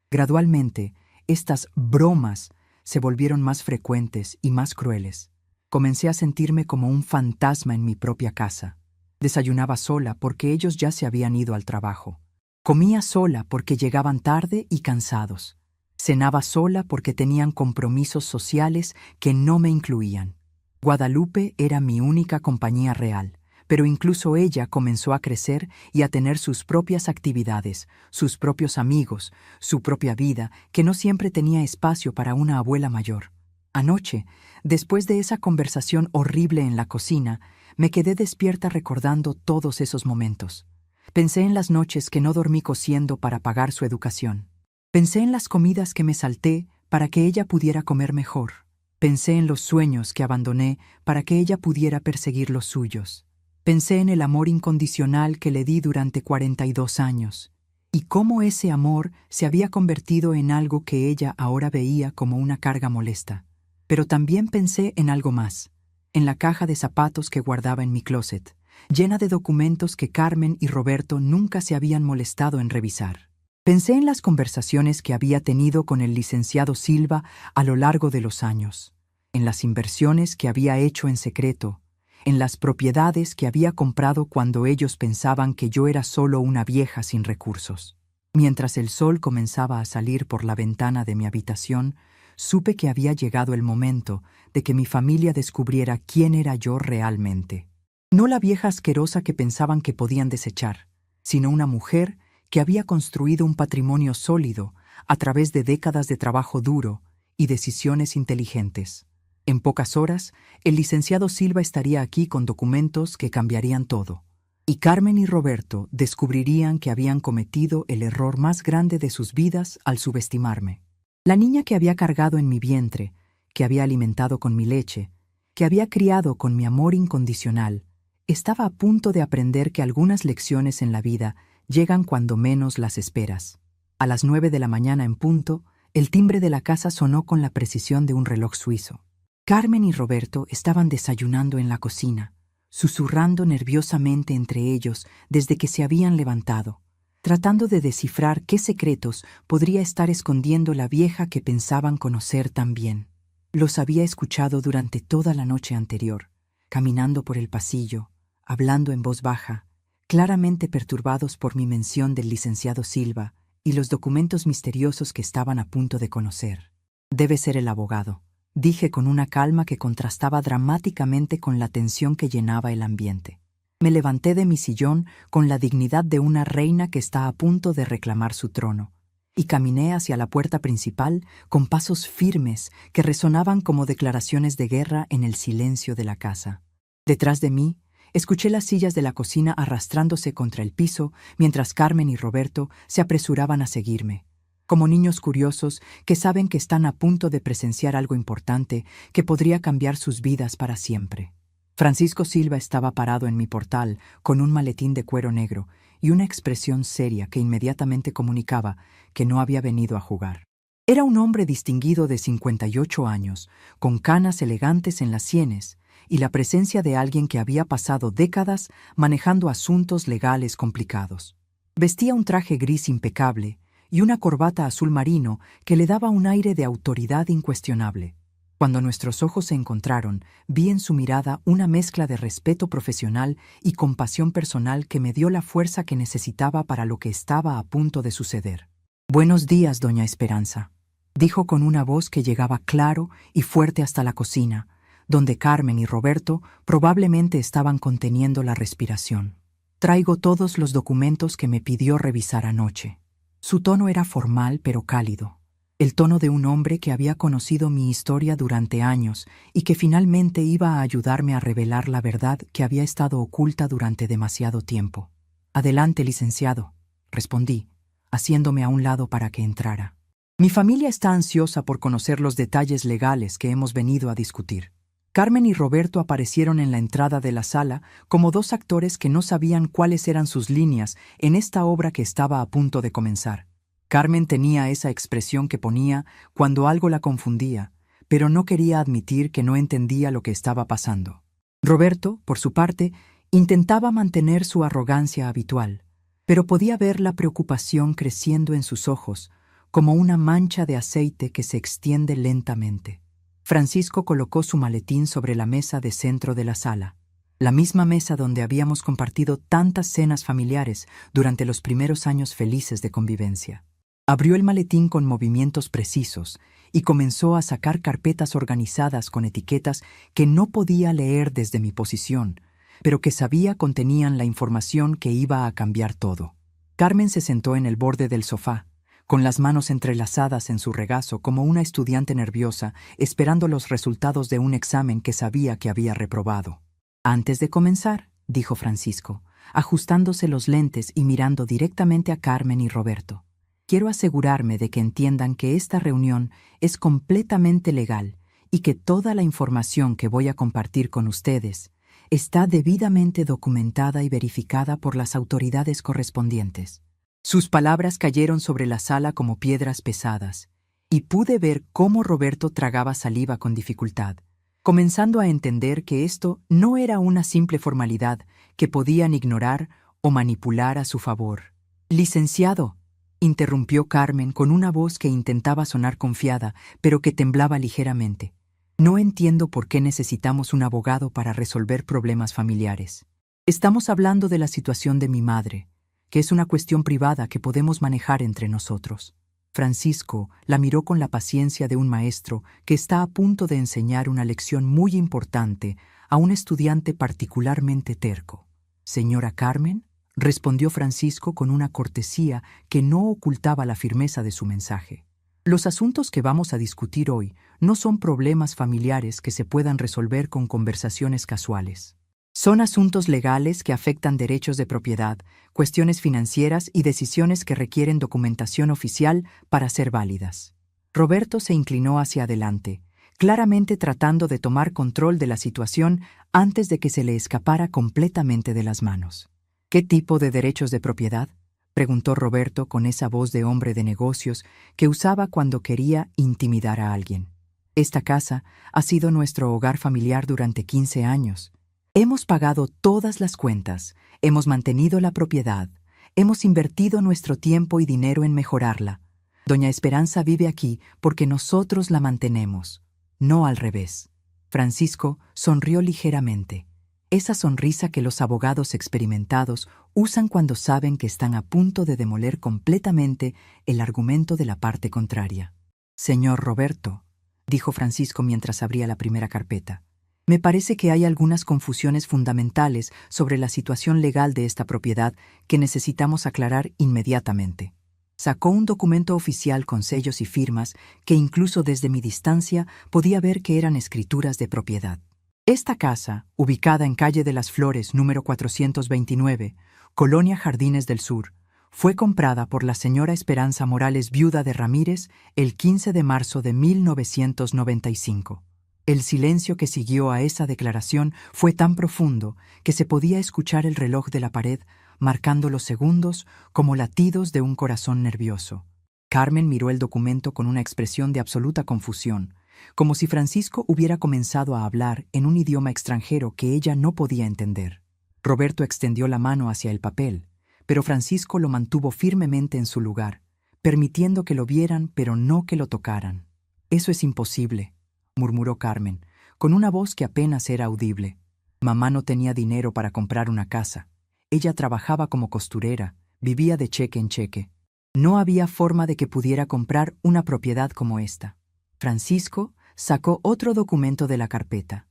Gradualmente, estas bromas se volvieron más frecuentes y más crueles. Comencé a sentirme como un fantasma en mi propia casa. Desayunaba sola porque ellos ya se habían ido al trabajo. Comía sola porque llegaban tarde y cansados. Cenaba sola porque tenían compromisos sociales que no me incluían. Guadalupe era mi única compañía real, pero incluso ella comenzó a crecer y a tener sus propias actividades, sus propios amigos, su propia vida, que no siempre tenía espacio para una abuela mayor. Anoche, después de esa conversación horrible en la cocina, me quedé despierta recordando todos esos momentos. Pensé en las noches que no dormí cosiendo para pagar su educación. Pensé en las comidas que me salté para que ella pudiera comer mejor. Pensé en los sueños que abandoné para que ella pudiera perseguir los suyos. Pensé en el amor incondicional que le di durante 42 años, y cómo ese amor se había convertido en algo que ella ahora veía como una carga molesta. Pero también pensé en algo más, en la caja de zapatos que guardaba en mi closet, llena de documentos que Carmen y Roberto nunca se habían molestado en revisar. Pensé en las conversaciones que había tenido con el licenciado Silva a lo largo de los años, en las inversiones que había hecho en secreto, en las propiedades que había comprado cuando ellos pensaban que yo era solo una vieja sin recursos. Mientras el sol comenzaba a salir por la ventana de mi habitación, supe que había llegado el momento de que mi familia descubriera quién era yo realmente. No la vieja asquerosa que pensaban que podían desechar, sino una mujer que había construido un patrimonio sólido a través de décadas de trabajo duro y decisiones inteligentes. En pocas horas, el licenciado Silva estaría aquí con documentos que cambiarían todo, y Carmen y Roberto descubrirían que habían cometido el error más grande de sus vidas al subestimarme. La niña que había cargado en mi vientre, que había alimentado con mi leche, que había criado con mi amor incondicional, estaba a punto de aprender que algunas lecciones en la vida llegan cuando menos las esperas. A las 9 de la mañana en punto, el timbre de la casa sonó con la precisión de un reloj suizo. Carmen y Roberto estaban desayunando en la cocina, susurrando nerviosamente entre ellos desde que se habían levantado, tratando de descifrar qué secretos podría estar escondiendo la vieja que pensaban conocer tan bien. Los había escuchado durante toda la noche anterior, caminando por el pasillo, hablando en voz baja, claramente perturbados por mi mención del licenciado Silva y los documentos misteriosos que estaban a punto de conocer. «Debe ser el abogado», dije con una calma que contrastaba dramáticamente con la tensión que llenaba el ambiente. Me levanté de mi sillón con la dignidad de una reina que está a punto de reclamar su trono, y caminé hacia la puerta principal con pasos firmes que resonaban como declaraciones de guerra en el silencio de la casa. Detrás de mí, escuché las sillas de la cocina arrastrándose contra el piso mientras Carmen y Roberto se apresuraban a seguirme, como niños curiosos que saben que están a punto de presenciar algo importante que podría cambiar sus vidas para siempre. Francisco Silva estaba parado en mi portal con un maletín de cuero negro y una expresión seria que inmediatamente comunicaba que no había venido a jugar. Era un hombre distinguido de 58 años, con canas elegantes en las sienes y la presencia de alguien que había pasado décadas manejando asuntos legales complicados. Vestía un traje gris impecable y una corbata azul marino que le daba un aire de autoridad incuestionable. Cuando nuestros ojos se encontraron, vi en su mirada una mezcla de respeto profesional y compasión personal que me dio la fuerza que necesitaba para lo que estaba a punto de suceder. «Buenos días, doña Esperanza», dijo con una voz que llegaba claro y fuerte hasta la cocina, donde Carmen y Roberto probablemente estaban conteniendo la respiración. «Traigo todos los documentos que me pidió revisar anoche». Su tono era formal pero cálido, el tono de un hombre que había conocido mi historia durante años y que finalmente iba a ayudarme a revelar la verdad que había estado oculta durante demasiado tiempo. «Adelante, licenciado», respondí, haciéndome a un lado para que entrara. «Mi familia está ansiosa por conocer los detalles legales que hemos venido a discutir». Carmen y Roberto aparecieron en la entrada de la sala como dos actores que no sabían cuáles eran sus líneas en esta obra que estaba a punto de comenzar. Carmen tenía esa expresión que ponía cuando algo la confundía, pero no quería admitir que no entendía lo que estaba pasando. Roberto, por su parte, intentaba mantener su arrogancia habitual, pero podía ver la preocupación creciendo en sus ojos, como una mancha de aceite que se extiende lentamente. Francisco colocó su maletín sobre la mesa de centro de la sala, la misma mesa donde habíamos compartido tantas cenas familiares durante los primeros años felices de convivencia. Abrió el maletín con movimientos precisos y comenzó a sacar carpetas organizadas con etiquetas que no podía leer desde mi posición, pero que sabía contenían la información que iba a cambiar todo. Carmen se sentó en el borde del sofá, con las manos entrelazadas en su regazo como una estudiante nerviosa, esperando los resultados de un examen que sabía que había reprobado. «Antes de comenzar», dijo Francisco, ajustándose los lentes y mirando directamente a Carmen y Roberto, «quiero asegurarme de que entiendan que esta reunión es completamente legal y que toda la información que voy a compartir con ustedes está debidamente documentada y verificada por las autoridades correspondientes». Sus palabras cayeron sobre la sala como piedras pesadas, y pude ver cómo Roberto tragaba saliva con dificultad, comenzando a entender que esto no era una simple formalidad que podían ignorar o manipular a su favor. «Licenciado», interrumpió Carmen con una voz que intentaba sonar confiada, pero que temblaba ligeramente. «No entiendo por qué necesitamos un abogado para resolver problemas familiares. Estamos hablando de la situación de mi madre, que es una cuestión privada que podemos manejar entre nosotros». Francisco la miró con la paciencia de un maestro que está a punto de enseñar una lección muy importante a un estudiante particularmente terco. «Señora Carmen», respondió Francisco con una cortesía que no ocultaba la firmeza de su mensaje. «Los asuntos que vamos a discutir hoy no son problemas familiares que se puedan resolver con conversaciones casuales. Son asuntos legales que afectan derechos de propiedad, cuestiones financieras y decisiones que requieren documentación oficial para ser válidas». Roberto se inclinó hacia adelante, claramente tratando de tomar control de la situación antes de que se le escapara completamente de las manos. «¿Qué tipo de derechos de propiedad?», preguntó Roberto con esa voz de hombre de negocios que usaba cuando quería intimidar a alguien. «Esta casa ha sido nuestro hogar familiar durante 15 años. Hemos pagado todas las cuentas, hemos mantenido la propiedad, hemos invertido nuestro tiempo y dinero en mejorarla. Doña Esperanza vive aquí porque nosotros la mantenemos, no al revés». Francisco sonrió ligeramente, esa sonrisa que los abogados experimentados usan cuando saben que están a punto de demoler completamente el argumento de la parte contraria. «Señor Roberto», dijo Francisco mientras abría la primera carpeta, Me parece que hay algunas confusiones fundamentales sobre la situación legal de esta propiedad que necesitamos aclarar inmediatamente. Sacó un documento oficial con sellos y firmas que incluso desde mi distancia podía ver que eran escrituras de propiedad. Esta casa, ubicada en Calle de las Flores, número 429, Colonia Jardines del Sur, fue comprada por la señora Esperanza Morales, viuda de Ramírez, el 15 de marzo de 1995. El silencio que siguió a esa declaración fue tan profundo que se podía escuchar el reloj de la pared marcando los segundos como latidos de un corazón nervioso. Carmen miró el documento con una expresión de absoluta confusión, como si Francisco hubiera comenzado a hablar en un idioma extranjero que ella no podía entender. Roberto extendió la mano hacia el papel, pero Francisco lo mantuvo firmemente en su lugar, permitiendo que lo vieran pero no que lo tocaran. «Eso es imposible», murmuró Carmen, con una voz que apenas era audible. «Mamá no tenía dinero para comprar una casa. Ella trabajaba como costurera, vivía de cheque en cheque. No había forma de que pudiera comprar una propiedad como esta». Francisco sacó otro documento de la carpeta,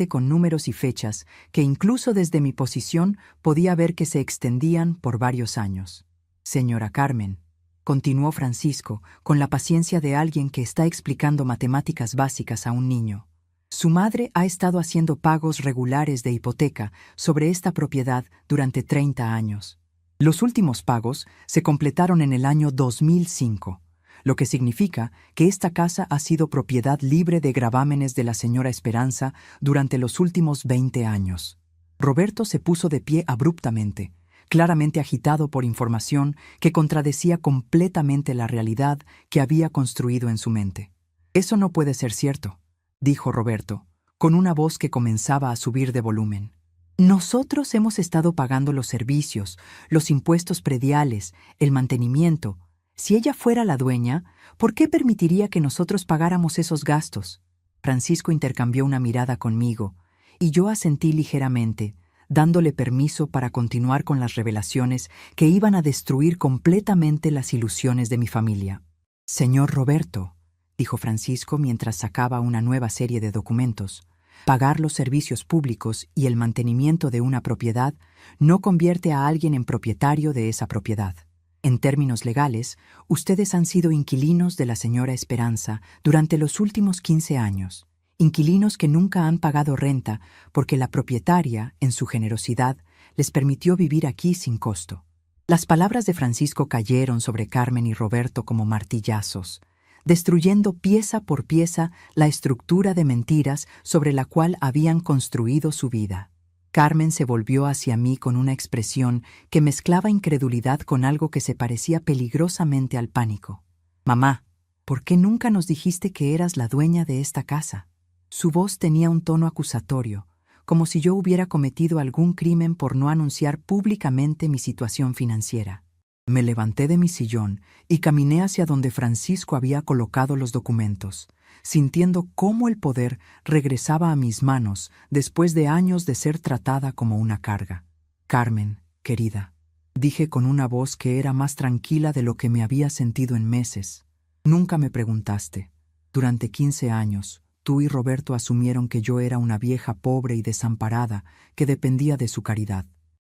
con números y fechas que incluso desde mi posición podía ver que se extendían por varios años. «Señora Carmen», continuó Francisco, con la paciencia de alguien que está explicando matemáticas básicas a un niño. «Su madre ha estado haciendo pagos regulares de hipoteca sobre esta propiedad durante 30 años. Los últimos pagos se completaron en el año 2005, lo que significa que esta casa ha sido propiedad libre de gravámenes de la señora Esperanza durante los últimos 20 años». Roberto se puso de pie abruptamente, claramente agitado por información que contradecía completamente la realidad que había construido en su mente. «Eso no puede ser cierto», dijo Roberto, con una voz que comenzaba a subir de volumen. «Nosotros hemos estado pagando los servicios, los impuestos prediales, el mantenimiento. Si ella fuera la dueña, ¿por qué permitiría que nosotros pagáramos esos gastos?» Francisco intercambió una mirada conmigo, y yo asentí ligeramente, dándole permiso para continuar con las revelaciones que iban a destruir completamente las ilusiones de mi familia. «Señor Roberto», dijo Francisco mientras sacaba una nueva serie de documentos, «pagar los servicios públicos y el mantenimiento de una propiedad no convierte a alguien en propietario de esa propiedad. En términos legales, ustedes han sido inquilinos de la señora Esperanza durante los últimos 15 años, inquilinos que nunca han pagado renta porque la propietaria, en su generosidad, les permitió vivir aquí sin costo». Las palabras de Francisco cayeron sobre Carmen y Roberto como martillazos, destruyendo pieza por pieza la estructura de mentiras sobre la cual habían construido su vida. Carmen se volvió hacia mí con una expresión que mezclaba incredulidad con algo que se parecía peligrosamente al pánico. «Mamá, ¿por qué nunca nos dijiste que eras la dueña de esta casa?» Su voz tenía un tono acusatorio, como si yo hubiera cometido algún crimen por no anunciar públicamente mi situación financiera. Me levanté de mi sillón y caminé hacia donde Francisco había colocado los documentos, sintiendo cómo el poder regresaba a mis manos después de años de ser tratada como una carga. «Carmen, querida», dije con una voz que era más tranquila de lo que me había sentido en meses, «nunca me preguntaste. Durante 15 años, tú y Roberto asumieron que yo era una vieja pobre y desamparada que dependía de su caridad.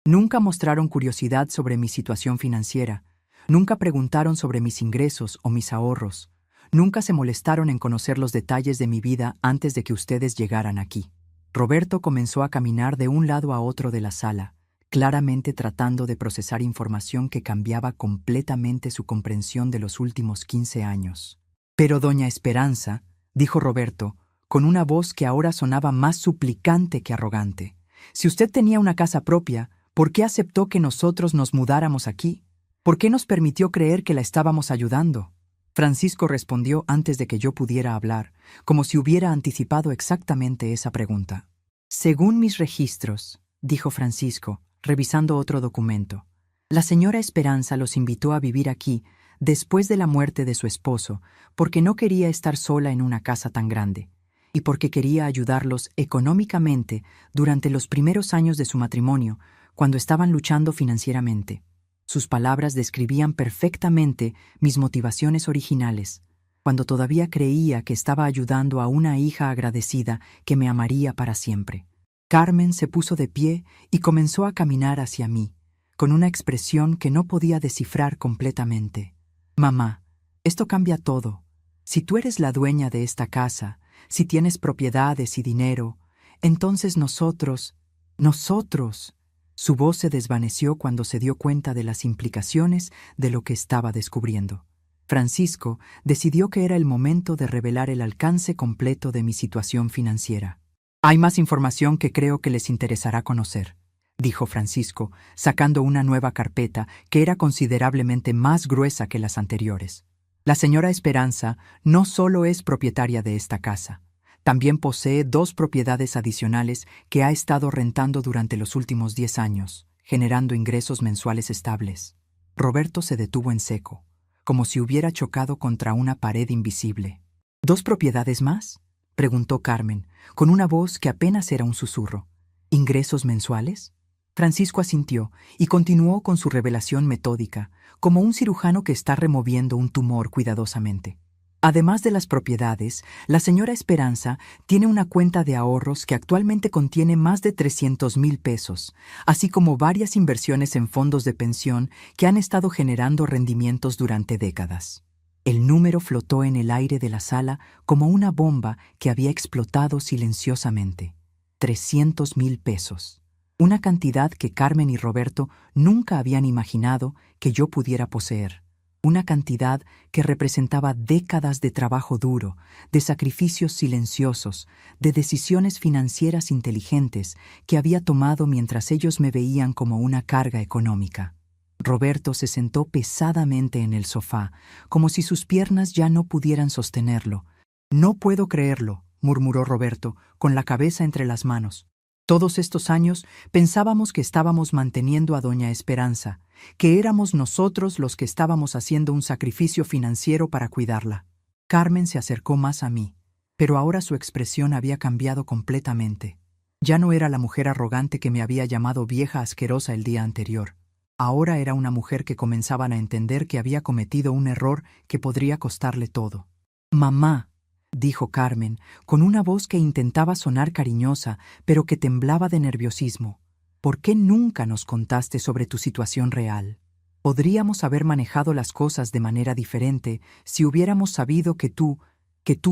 Nunca mostraron curiosidad sobre mi situación financiera, nunca preguntaron sobre mis ingresos o mis ahorros, nunca se molestaron en conocer los detalles de mi vida antes de que ustedes llegaran aquí». Roberto comenzó a caminar de un lado a otro de la sala, claramente tratando de procesar información que cambiaba completamente su comprensión de los últimos 15 años. «Pero doña Esperanza», dijo Roberto, con una voz que ahora sonaba más suplicante que arrogante, «si usted tenía una casa propia, ¿por qué aceptó que nosotros nos mudáramos aquí? ¿Por qué nos permitió creer que la estábamos ayudando?» Francisco respondió antes de que yo pudiera hablar, como si hubiera anticipado exactamente esa pregunta. «Según mis registros», dijo Francisco, revisando otro documento, «la señora Esperanza los invitó a vivir aquí después de la muerte de su esposo porque no quería estar sola en una casa tan grande y porque quería ayudarlos económicamente durante los primeros años de su matrimonio, cuando estaban luchando financieramente. Sus palabras describían perfectamente mis motivaciones originales. cuando todavía creía que estaba ayudando a una hija agradecida que me amaría para siempre. Carmen se puso de pie y comenzó a caminar hacia mí, con una expresión que no podía descifrar completamente. Mamá, esto cambia todo. Si tú eres la dueña de esta casa, si tienes propiedades y dinero, entonces nosotros... Su voz se desvaneció cuando se dio cuenta de las implicaciones de lo que estaba descubriendo. Francisco decidió que era el momento de revelar el alcance completo de mi situación financiera. Hay más información que creo que les interesará conocer, dijo Francisco, sacando una nueva carpeta que era considerablemente más gruesa que las anteriores. La señora Esperanza no solo es propietaria de esta casa, también posee 2 propiedades adicionales que ha estado rentando durante los últimos 10 años, generando ingresos mensuales estables. Roberto se detuvo en seco, como si hubiera chocado contra una pared invisible. ¿2 propiedades más?, preguntó Carmen, con una voz que apenas era un susurro. ¿Ingresos mensuales? Francisco asintió y continuó con su revelación metódica, como un cirujano que está removiendo un tumor cuidadosamente. Además de las propiedades, la señora Esperanza tiene una cuenta de ahorros que actualmente contiene más de 300,000 pesos, así como varias inversiones en fondos de pensión que han estado generando rendimientos durante décadas. El número flotó en el aire de la sala como una bomba que había explotado silenciosamente. 300,000 pesos. Una cantidad que Carmen y Roberto nunca habían imaginado que yo pudiera poseer. Una cantidad que representaba décadas de trabajo duro, de sacrificios silenciosos, de decisiones financieras inteligentes que había tomado mientras ellos me veían como una carga económica. Roberto se sentó pesadamente en el sofá, como si sus piernas ya no pudieran sostenerlo. «No puedo creerlo», murmuró Roberto, con la cabeza entre las manos. «Todos estos años pensábamos que estábamos manteniendo a doña Esperanza, que éramos nosotros los que estábamos haciendo un sacrificio financiero para cuidarla». Carmen se acercó más a mí, pero ahora su expresión había cambiado completamente. Ya no era la mujer arrogante que me había llamado vieja asquerosa el día anterior. Ahora era una mujer que comenzaban a entender que había cometido un error que podría costarle todo. «Mamá», dijo Carmen, con una voz que intentaba sonar cariñosa, pero que temblaba de nerviosismo. «¿Por qué nunca nos contaste sobre tu situación real? Podríamos haber manejado las cosas de manera diferente si hubiéramos sabido que tú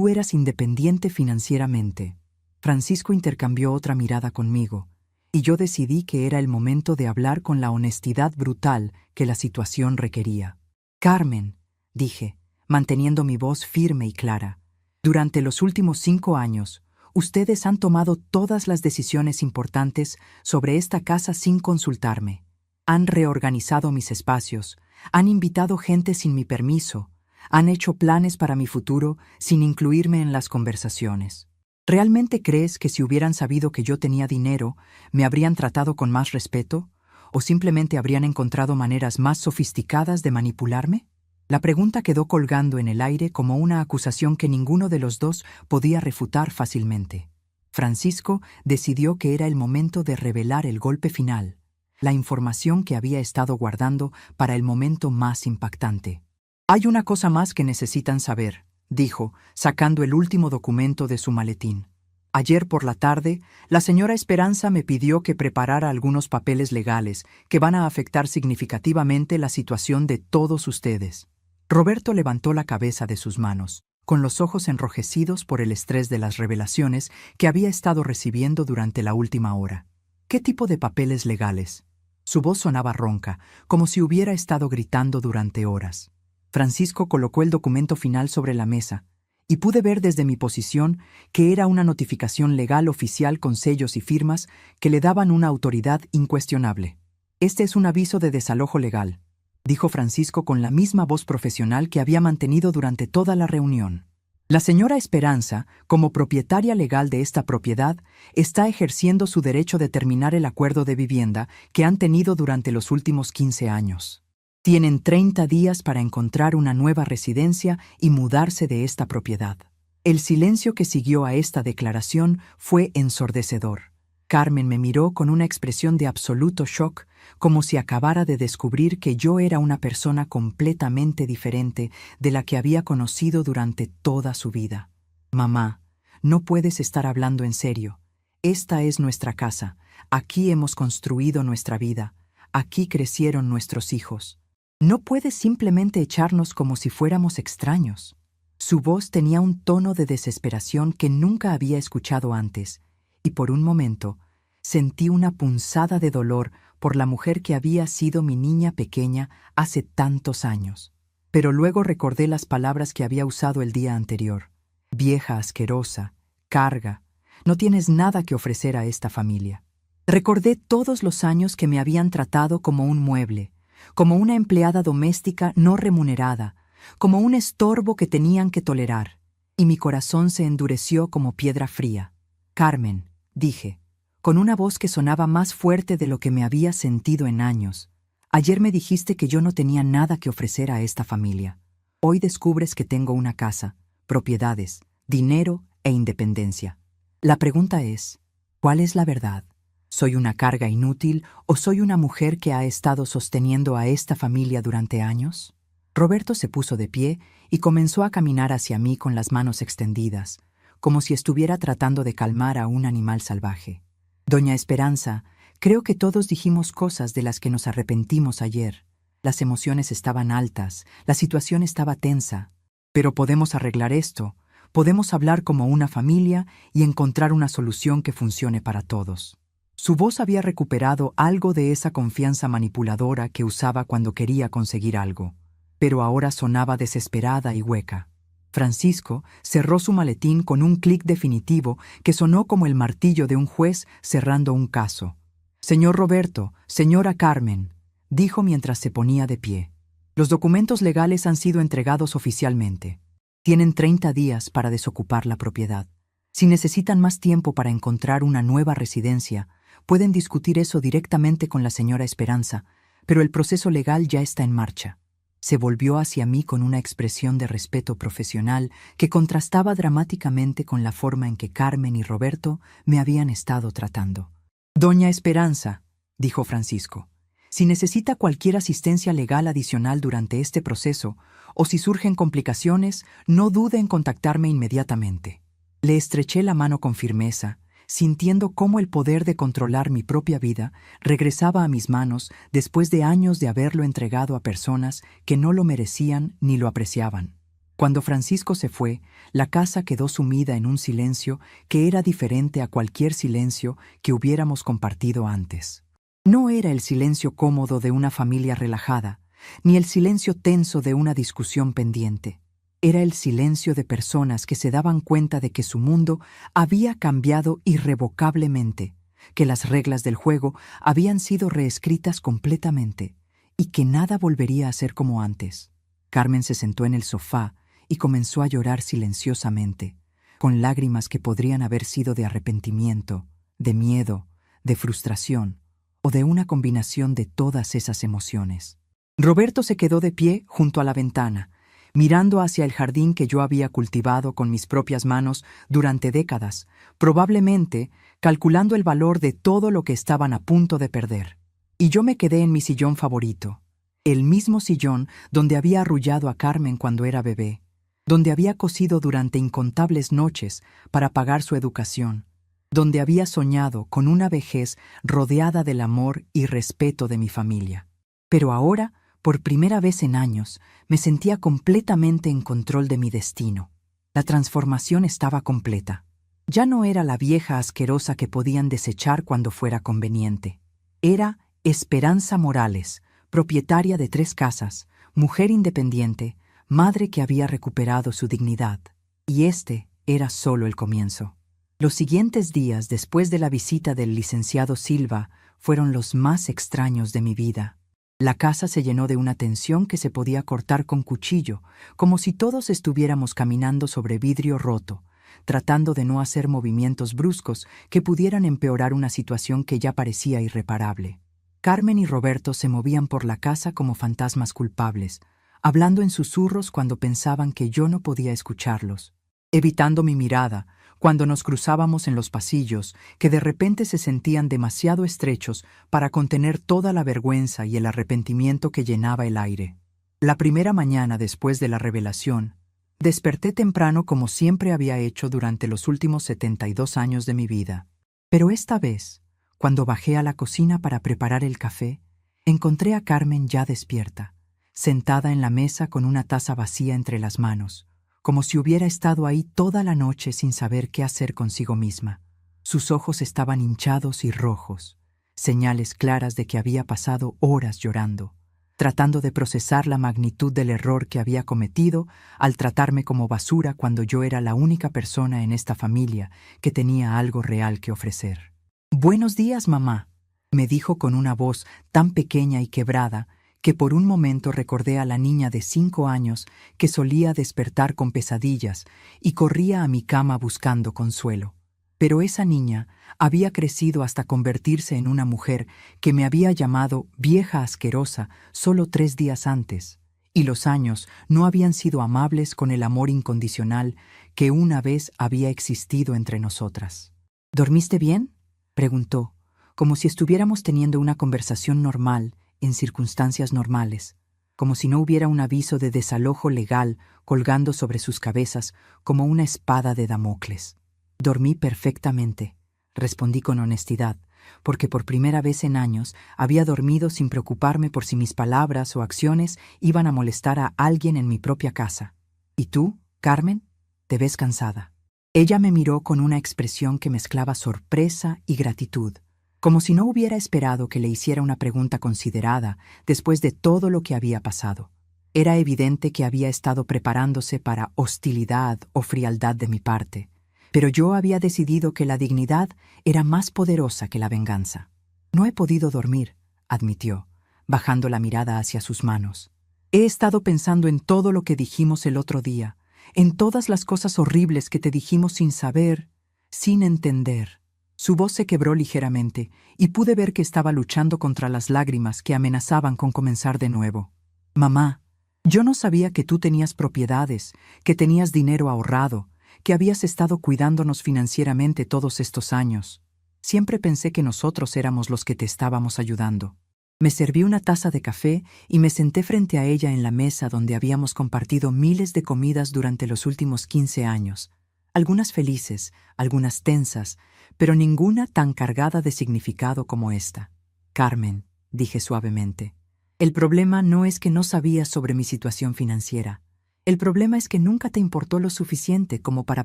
eras independiente financieramente». Francisco intercambió otra mirada conmigo, y yo decidí que era el momento de hablar con la honestidad brutal que la situación requería. «Carmen», dije, manteniendo mi voz firme y clara, «durante los últimos 5 años, ustedes han tomado todas las decisiones importantes sobre esta casa sin consultarme. Han reorganizado mis espacios, han invitado gente sin mi permiso, han hecho planes para mi futuro sin incluirme en las conversaciones. ¿Realmente crees que si hubieran sabido que yo tenía dinero, me habrían tratado con más respeto? ¿O simplemente habrían encontrado maneras más sofisticadas de manipularme?» La pregunta quedó colgando en el aire como una acusación que ninguno de los dos podía refutar fácilmente. Francisco decidió que era el momento de revelar el golpe final, la información que había estado guardando para el momento más impactante. «Hay una cosa más que necesitan saber», dijo, sacando el último documento de su maletín. «Ayer por la tarde, la señora Esperanza me pidió que preparara algunos papeles legales que van a afectar significativamente la situación de todos ustedes». Roberto levantó la cabeza de sus manos, con los ojos enrojecidos por el estrés de las revelaciones que había estado recibiendo durante la última hora. «¿Qué tipo de papeles legales?». Su voz sonaba ronca, como si hubiera estado gritando durante horas. Francisco colocó el documento final sobre la mesa, y pude ver desde mi posición que era una notificación legal oficial con sellos y firmas que le daban una autoridad incuestionable. «Este es un aviso de desalojo legal», dijo Francisco con la misma voz profesional que había mantenido durante toda la reunión. «La señora Esperanza, como propietaria legal de esta propiedad, está ejerciendo su derecho de terminar el acuerdo de vivienda que han tenido durante los últimos 15 años. Tienen 30 días para encontrar una nueva residencia y mudarse de esta propiedad». El silencio que siguió a esta declaración fue ensordecedor. Carmen me miró con una expresión de absoluto shock, como si acabara de descubrir que yo era una persona completamente diferente de la que había conocido durante toda su vida. Mamá, no puedes estar hablando en serio. Esta es nuestra casa. Aquí hemos construido nuestra vida. Aquí crecieron nuestros hijos. No puedes simplemente echarnos como si fuéramos extraños. Su voz tenía un tono de desesperación que nunca había escuchado antes, y por un momento sentí una punzada de dolor por la mujer que había sido mi niña pequeña hace tantos años. Pero luego recordé las palabras que había usado el día anterior. Vieja asquerosa, carga, no tienes nada que ofrecer a esta familia. Recordé todos los años que me habían tratado como un mueble, como una empleada doméstica no remunerada, como un estorbo que tenían que tolerar, y mi corazón se endureció como piedra fría. Carmen, dije, con una voz que sonaba más fuerte de lo que me había sentido en años, ayer me dijiste que yo no tenía nada que ofrecer a esta familia. Hoy descubres que tengo una casa, propiedades, dinero e independencia. La pregunta es, ¿cuál es la verdad? ¿Soy una carga inútil o soy una mujer que ha estado sosteniendo a esta familia durante años? Roberto se puso de pie y comenzó a caminar hacia mí con las manos extendidas, como si estuviera tratando de calmar a un animal salvaje. Doña Esperanza, creo que todos dijimos cosas de las que nos arrepentimos ayer. Las emociones estaban altas, la situación estaba tensa. Pero podemos arreglar esto, podemos hablar como una familia y encontrar una solución que funcione para todos. Su voz había recuperado algo de esa confianza manipuladora que usaba cuando quería conseguir algo, pero ahora sonaba desesperada y hueca. Francisco cerró su maletín con un clic definitivo que sonó como el martillo de un juez cerrando un caso. «Señor Roberto, señora Carmen», dijo mientras se ponía de pie. «Los documentos legales han sido entregados oficialmente. Tienen 30 días para desocupar la propiedad. Si necesitan más tiempo para encontrar una nueva residencia, pueden discutir eso directamente con la señora Esperanza, pero el proceso legal ya está en marcha». Se volvió hacia mí con una expresión de respeto profesional que contrastaba dramáticamente con la forma en que Carmen y Roberto me habían estado tratando. «Doña Esperanza», dijo Francisco, «si necesita cualquier asistencia legal adicional durante este proceso, o si surgen complicaciones, no dude en contactarme inmediatamente». Le estreché la mano con firmeza, sintiendo cómo el poder de controlar mi propia vida regresaba a mis manos después de años de haberlo entregado a personas que no lo merecían ni lo apreciaban. Cuando Francisco se fue, la casa quedó sumida en un silencio que era diferente a cualquier silencio que hubiéramos compartido antes. No era el silencio cómodo de una familia relajada, ni el silencio tenso de una discusión pendiente. Era el silencio de personas que se daban cuenta de que su mundo había cambiado irrevocablemente, que las reglas del juego habían sido reescritas completamente y que nada volvería a ser como antes. Carmen se sentó en el sofá y comenzó a llorar silenciosamente, con lágrimas que podrían haber sido de arrepentimiento, de miedo, de frustración o de una combinación de todas esas emociones. Roberto se quedó de pie junto a la ventana, mirando hacia el jardín que yo había cultivado con mis propias manos durante décadas, probablemente calculando el valor de todo lo que estaban a punto de perder. Y yo me quedé en mi sillón favorito, el mismo sillón donde había arrullado a Carmen cuando era bebé, donde había cosido durante incontables noches para pagar su educación, donde había soñado con una vejez rodeada del amor y respeto de mi familia. Pero ahora, por primera vez en años, me sentía completamente en control de mi destino. La transformación estaba completa. Ya no era la vieja asquerosa que podían desechar cuando fuera conveniente. Era Esperanza Morales, propietaria de 3 casas, mujer independiente, madre que había recuperado su dignidad. Y este era solo el comienzo. Los siguientes días después de la visita del licenciado Silva fueron los más extraños de mi vida. La casa se llenó de una tensión que se podía cortar con cuchillo, como si todos estuviéramos caminando sobre vidrio roto, tratando de no hacer movimientos bruscos que pudieran empeorar una situación que ya parecía irreparable. Carmen y Roberto se movían por la casa como fantasmas culpables, hablando en susurros cuando pensaban que yo no podía escucharlos, evitando mi mirada, cuando nos cruzábamos en los pasillos, que de repente se sentían demasiado estrechos para contener toda la vergüenza y el arrepentimiento que llenaba el aire. La primera mañana después de la revelación, desperté temprano como siempre había hecho durante los últimos 72 años de mi vida. Pero esta vez, cuando bajé a la cocina para preparar el café, encontré a Carmen ya despierta, sentada en la mesa con una taza vacía entre las manos, como si hubiera estado ahí toda la noche sin saber qué hacer consigo misma. Sus ojos estaban hinchados y rojos, señales claras de que había pasado horas llorando, tratando de procesar la magnitud del error que había cometido al tratarme como basura cuando yo era la única persona en esta familia que tenía algo real que ofrecer. «Buenos días, mamá», me dijo con una voz tan pequeña y quebrada que por un momento recordé a la niña de 5 años que solía despertar con pesadillas y corría a mi cama buscando consuelo. Pero esa niña había crecido hasta convertirse en una mujer que me había llamado vieja asquerosa solo 3 días antes, y los años no habían sido amables con el amor incondicional que una vez había existido entre nosotras. «¿Dormiste bien?», preguntó, como si estuviéramos teniendo una conversación normal en circunstancias normales, como si no hubiera un aviso de desalojo legal colgando sobre sus cabezas como una espada de Damocles. «Dormí perfectamente», respondí con honestidad, porque por primera vez en años había dormido sin preocuparme por si mis palabras o acciones iban a molestar a alguien en mi propia casa. «¿Y tú, Carmen? Te ves cansada». Ella me miró con una expresión que mezclaba sorpresa y gratitud, como si no hubiera esperado que le hiciera una pregunta considerada después de todo lo que había pasado. Era evidente que había estado preparándose para hostilidad o frialdad de mi parte, pero yo había decidido que la dignidad era más poderosa que la venganza. «No he podido dormir», admitió, bajando la mirada hacia sus manos. «He estado pensando en todo lo que dijimos el otro día, en todas las cosas horribles que te dijimos sin saber, sin entender». Su voz se quebró ligeramente y pude ver que estaba luchando contra las lágrimas que amenazaban con comenzar de nuevo. «Mamá, yo no sabía que tú tenías propiedades, que tenías dinero ahorrado, que habías estado cuidándonos financieramente todos estos años. Siempre pensé que nosotros éramos los que te estábamos ayudando». Me serví una taza de café y me senté frente a ella en la mesa donde habíamos compartido miles de comidas durante los últimos 15 años, algunas felices, algunas tensas, pero ninguna tan cargada de significado como esta. «Carmen», dije suavemente, «el problema no es que no sabías sobre mi situación financiera. El problema es que nunca te importó lo suficiente como para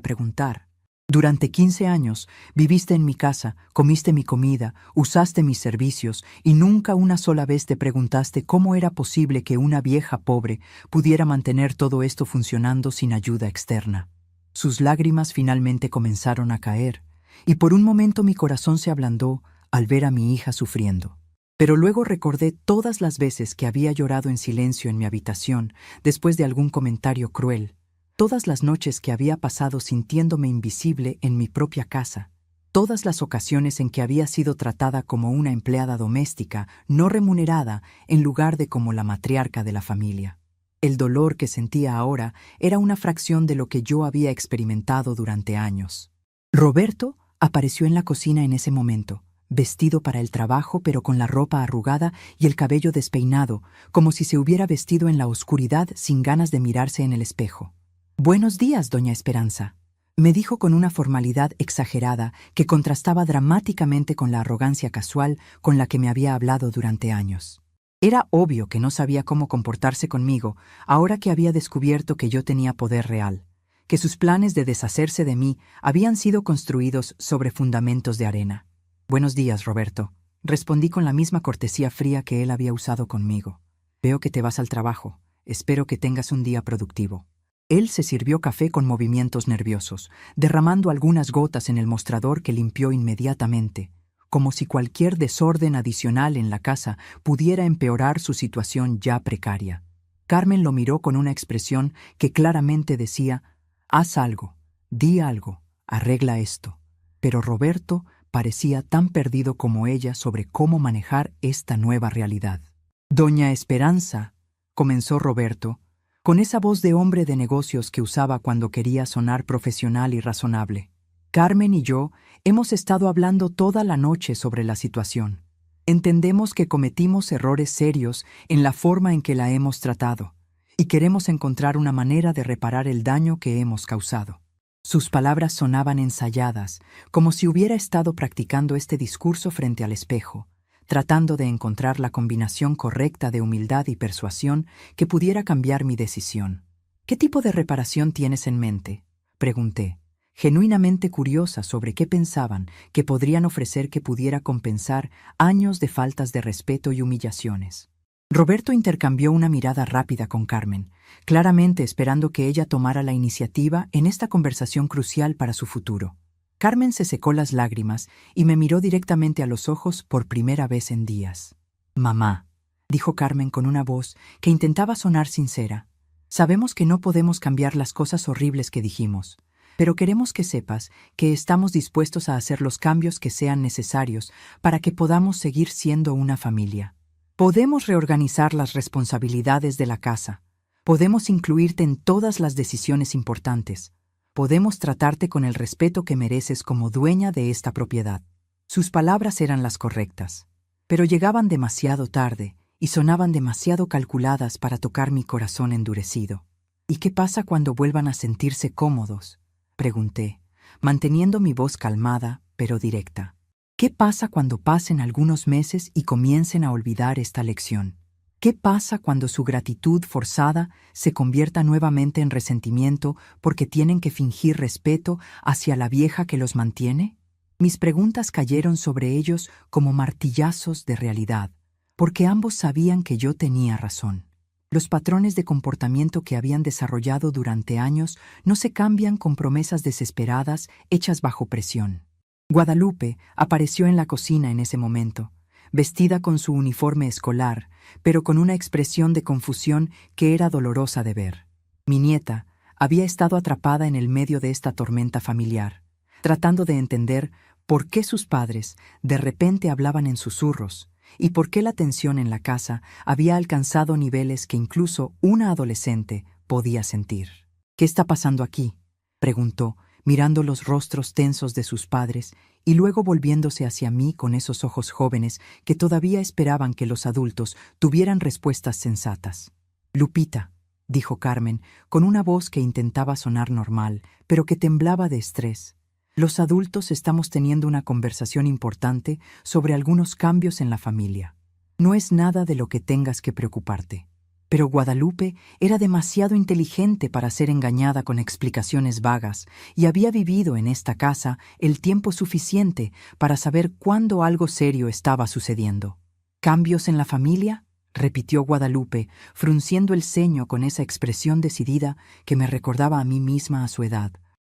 preguntar. Durante 15 años viviste en mi casa, comiste mi comida, usaste mis servicios y nunca una sola vez te preguntaste cómo era posible que una vieja pobre pudiera mantener todo esto funcionando sin ayuda externa». Sus lágrimas finalmente comenzaron a caer, y por un momento mi corazón se ablandó al ver a mi hija sufriendo. Pero luego recordé todas las veces que había llorado en silencio en mi habitación después de algún comentario cruel, todas las noches que había pasado sintiéndome invisible en mi propia casa, todas las ocasiones en que había sido tratada como una empleada doméstica no remunerada en lugar de como la matriarca de la familia. El dolor que sentía ahora era una fracción de lo que yo había experimentado durante años. Roberto apareció en la cocina en ese momento, vestido para el trabajo pero con la ropa arrugada y el cabello despeinado, como si se hubiera vestido en la oscuridad sin ganas de mirarse en el espejo. «Buenos días, doña Esperanza», me dijo con una formalidad exagerada que contrastaba dramáticamente con la arrogancia casual con la que me había hablado durante años. Era obvio que no sabía cómo comportarse conmigo ahora que había descubierto que yo tenía poder real, que sus planes de deshacerse de mí habían sido construidos sobre fundamentos de arena. «Buenos días, Roberto», respondí con la misma cortesía fría que él había usado conmigo. «Veo que te vas al trabajo. Espero que tengas un día productivo». Él se sirvió café con movimientos nerviosos, derramando algunas gotas en el mostrador que limpió inmediatamente, como si cualquier desorden adicional en la casa pudiera empeorar su situación ya precaria. Carmen lo miró con una expresión que claramente decía: «Haz algo, di algo, arregla esto». Pero Roberto parecía tan perdido como ella sobre cómo manejar esta nueva realidad. «Doña Esperanza», comenzó Roberto, con esa voz de hombre de negocios que usaba cuando quería sonar profesional y razonable. Carmen y yo hemos estado hablando toda la noche sobre la situación. Entendemos que cometimos errores serios en la forma en que la hemos tratado, y queremos encontrar una manera de reparar el daño que hemos causado. Sus palabras sonaban ensayadas, como si hubiera estado practicando este discurso frente al espejo, tratando de encontrar la combinación correcta de humildad y persuasión que pudiera cambiar mi decisión. ¿Qué tipo de reparación tienes en mente?, pregunté, genuinamente curiosa sobre qué pensaban que podrían ofrecer que pudiera compensar años de faltas de respeto y humillaciones. Roberto intercambió una mirada rápida con Carmen, claramente esperando que ella tomara la iniciativa en esta conversación crucial para su futuro. Carmen se secó las lágrimas y me miró directamente a los ojos por primera vez en días. «Mamá», dijo Carmen con una voz que intentaba sonar sincera, «sabemos que no podemos cambiar las cosas horribles que dijimos, pero queremos que sepas que estamos dispuestos a hacer los cambios que sean necesarios para que podamos seguir siendo una familia. Podemos reorganizar las responsabilidades de la casa. Podemos incluirte en todas las decisiones importantes. Podemos tratarte con el respeto que mereces como dueña de esta propiedad». Sus palabras eran las correctas, pero llegaban demasiado tarde y sonaban demasiado calculadas para tocar mi corazón endurecido. «¿Y qué pasa cuando vuelvan a sentirse cómodos?», pregunté, manteniendo mi voz calmada pero directa. ¿Qué pasa cuando pasen algunos meses y comiencen a olvidar esta lección? ¿Qué pasa cuando su gratitud forzada se convierta nuevamente en resentimiento porque tienen que fingir respeto hacia la vieja que los mantiene? Mis preguntas cayeron sobre ellos como martillazos de realidad, porque ambos sabían que yo tenía razón. Los patrones de comportamiento que habían desarrollado durante años no se cambian con promesas desesperadas hechas bajo presión. Guadalupe apareció en la cocina en ese momento, vestida con su uniforme escolar, pero con una expresión de confusión que era dolorosa de ver. Mi nieta había estado atrapada en el medio de esta tormenta familiar, tratando de entender por qué sus padres de repente hablaban en susurros y por qué la tensión en la casa había alcanzado niveles que incluso una adolescente podía sentir. «¿Qué está pasando aquí?», preguntó, mirando los rostros tensos de sus padres y luego volviéndose hacia mí con esos ojos jóvenes que todavía esperaban que los adultos tuvieran respuestas sensatas. «Lupita», dijo Carmen, con una voz que intentaba sonar normal, pero que temblaba de estrés, «los adultos estamos teniendo una conversación importante sobre algunos cambios en la familia. No es nada de lo que tengas que preocuparte». Pero Guadalupe era demasiado inteligente para ser engañada con explicaciones vagas y había vivido en esta casa el tiempo suficiente para saber cuándo algo serio estaba sucediendo. «¿Cambios en la familia?», repitió Guadalupe, frunciendo el ceño con esa expresión decidida que me recordaba a mí misma a su edad.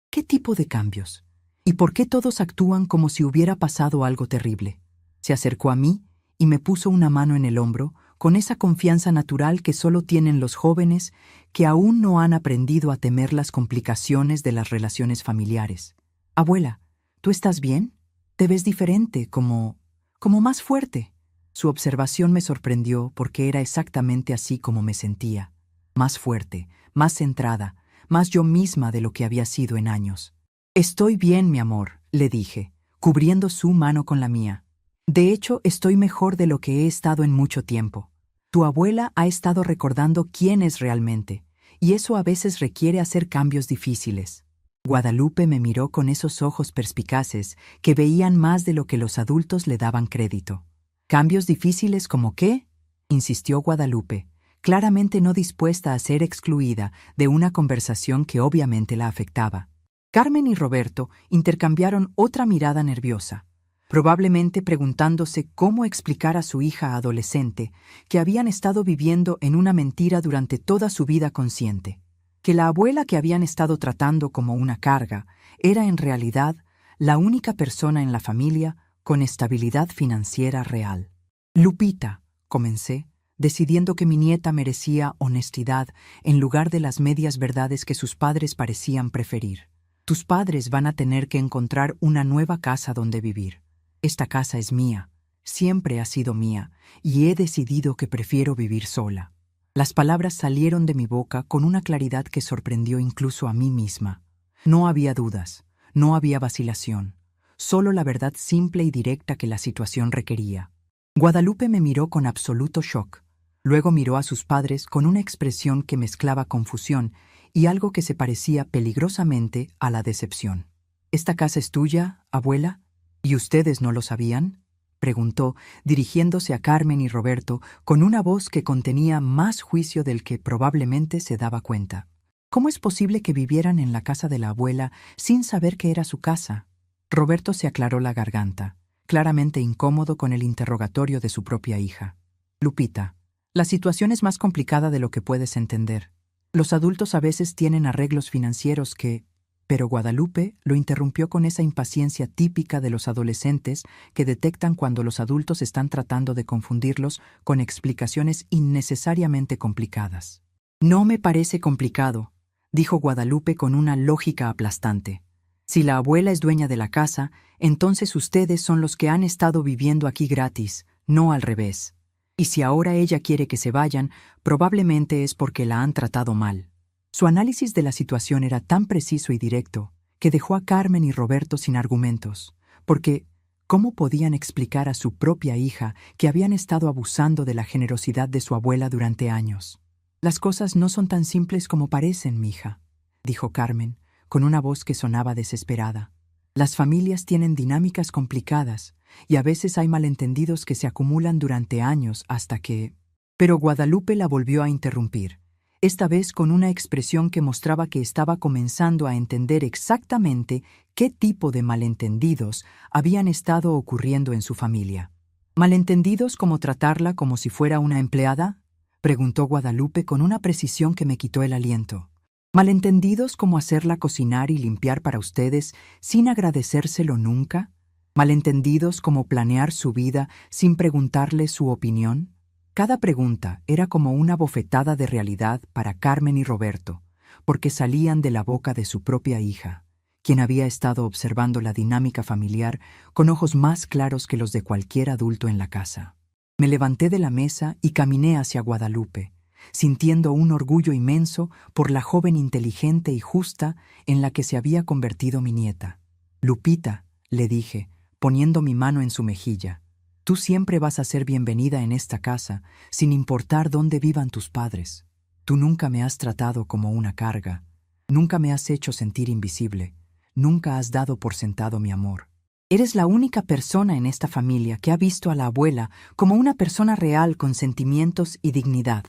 «¿Qué tipo de cambios? ¿Y por qué todos actúan como si hubiera pasado algo terrible?». Se acercó a mí y me puso una mano en el hombro, con esa confianza natural que solo tienen los jóvenes que aún no han aprendido a temer las complicaciones de las relaciones familiares. «Abuela, ¿tú estás bien? Te ves diferente, como más fuerte». Su observación me sorprendió porque era exactamente así como me sentía. Más fuerte, más centrada, más yo misma de lo que había sido en años. «Estoy bien, mi amor», le dije, cubriendo su mano con la mía. «De hecho, estoy mejor de lo que he estado en mucho tiempo. Tu abuela ha estado recordando quién es realmente, y eso a veces requiere hacer cambios difíciles». Guadalupe me miró con esos ojos perspicaces que veían más de lo que los adultos le daban crédito. «¿Cambios difíciles como qué?», insistió Guadalupe, claramente no dispuesta a ser excluida de una conversación que obviamente la afectaba. Carmen y Roberto intercambiaron otra mirada nerviosa, probablemente preguntándose cómo explicar a su hija adolescente que habían estado viviendo en una mentira durante toda su vida consciente, que la abuela que habían estado tratando como una carga era en realidad la única persona en la familia con estabilidad financiera real. «Lupita», comencé, decidiendo que mi nieta merecía honestidad en lugar de las medias verdades que sus padres parecían preferir. «Tus padres van a tener que encontrar una nueva casa donde vivir. Esta casa es mía, siempre ha sido mía, y he decidido que prefiero vivir sola». Las palabras salieron de mi boca con una claridad que sorprendió incluso a mí misma. No había dudas, No había vacilación, solo la verdad simple y directa que la situación requería. Guadalupe me miró con absoluto shock. Luego miró a sus padres con una expresión que mezclaba confusión y algo que se parecía peligrosamente a la decepción. ¿Esta casa es tuya, abuela? ¿Y ustedes no lo sabían?, preguntó, dirigiéndose a Carmen y Roberto con una voz que contenía más juicio del que probablemente se daba cuenta. ¿Cómo es posible que vivieran en la casa de la abuela sin saber que era su casa? Roberto se aclaró la garganta, claramente incómodo con el interrogatorio de su propia hija. Lupita, la situación es más complicada de lo que puedes entender. Los adultos a veces tienen arreglos financieros que... Pero Guadalupe lo interrumpió con esa impaciencia típica de los adolescentes que detectan cuando los adultos están tratando de confundirlos con explicaciones innecesariamente complicadas. No me parece complicado, dijo Guadalupe con una lógica aplastante. Si la abuela es dueña de la casa, entonces ustedes son los que han estado viviendo aquí gratis, no al revés. Y si ahora ella quiere que se vayan, probablemente es porque la han tratado mal. Su análisis de la situación era tan preciso y directo que dejó a Carmen y Roberto sin argumentos, porque ¿cómo podían explicar a su propia hija que habían estado abusando de la generosidad de su abuela durante años? Las cosas no son tan simples como parecen, mija, dijo Carmen, con una voz que sonaba desesperada. Las familias tienen dinámicas complicadas y a veces hay malentendidos que se acumulan durante años hasta que... Pero Guadalupe la volvió a interrumpir, esta vez con una expresión que mostraba que estaba comenzando a entender exactamente qué tipo de malentendidos habían estado ocurriendo en su familia. ¿Malentendidos como tratarla como si fuera una empleada?, preguntó Guadalupe con una precisión que me quitó el aliento. ¿Malentendidos como hacerla cocinar y limpiar para ustedes sin agradecérselo nunca? ¿Malentendidos como planear su vida sin preguntarle su opinión? Cada pregunta era como una bofetada de realidad para Carmen y Roberto, porque salían de la boca de su propia hija, quien había estado observando la dinámica familiar con ojos más claros que los de cualquier adulto en la casa. Me levanté de la mesa y caminé hacia Guadalupe, sintiendo un orgullo inmenso por la joven inteligente y justa en la que se había convertido mi nieta. Lupita, le dije, poniendo mi mano en su mejilla, tú siempre vas a ser bienvenida en esta casa, sin importar dónde vivan tus padres. Tú nunca me has tratado como una carga, nunca me has hecho sentir invisible, nunca has dado por sentado mi amor. Eres la única persona en esta familia que ha visto a la abuela como una persona real con sentimientos y dignidad.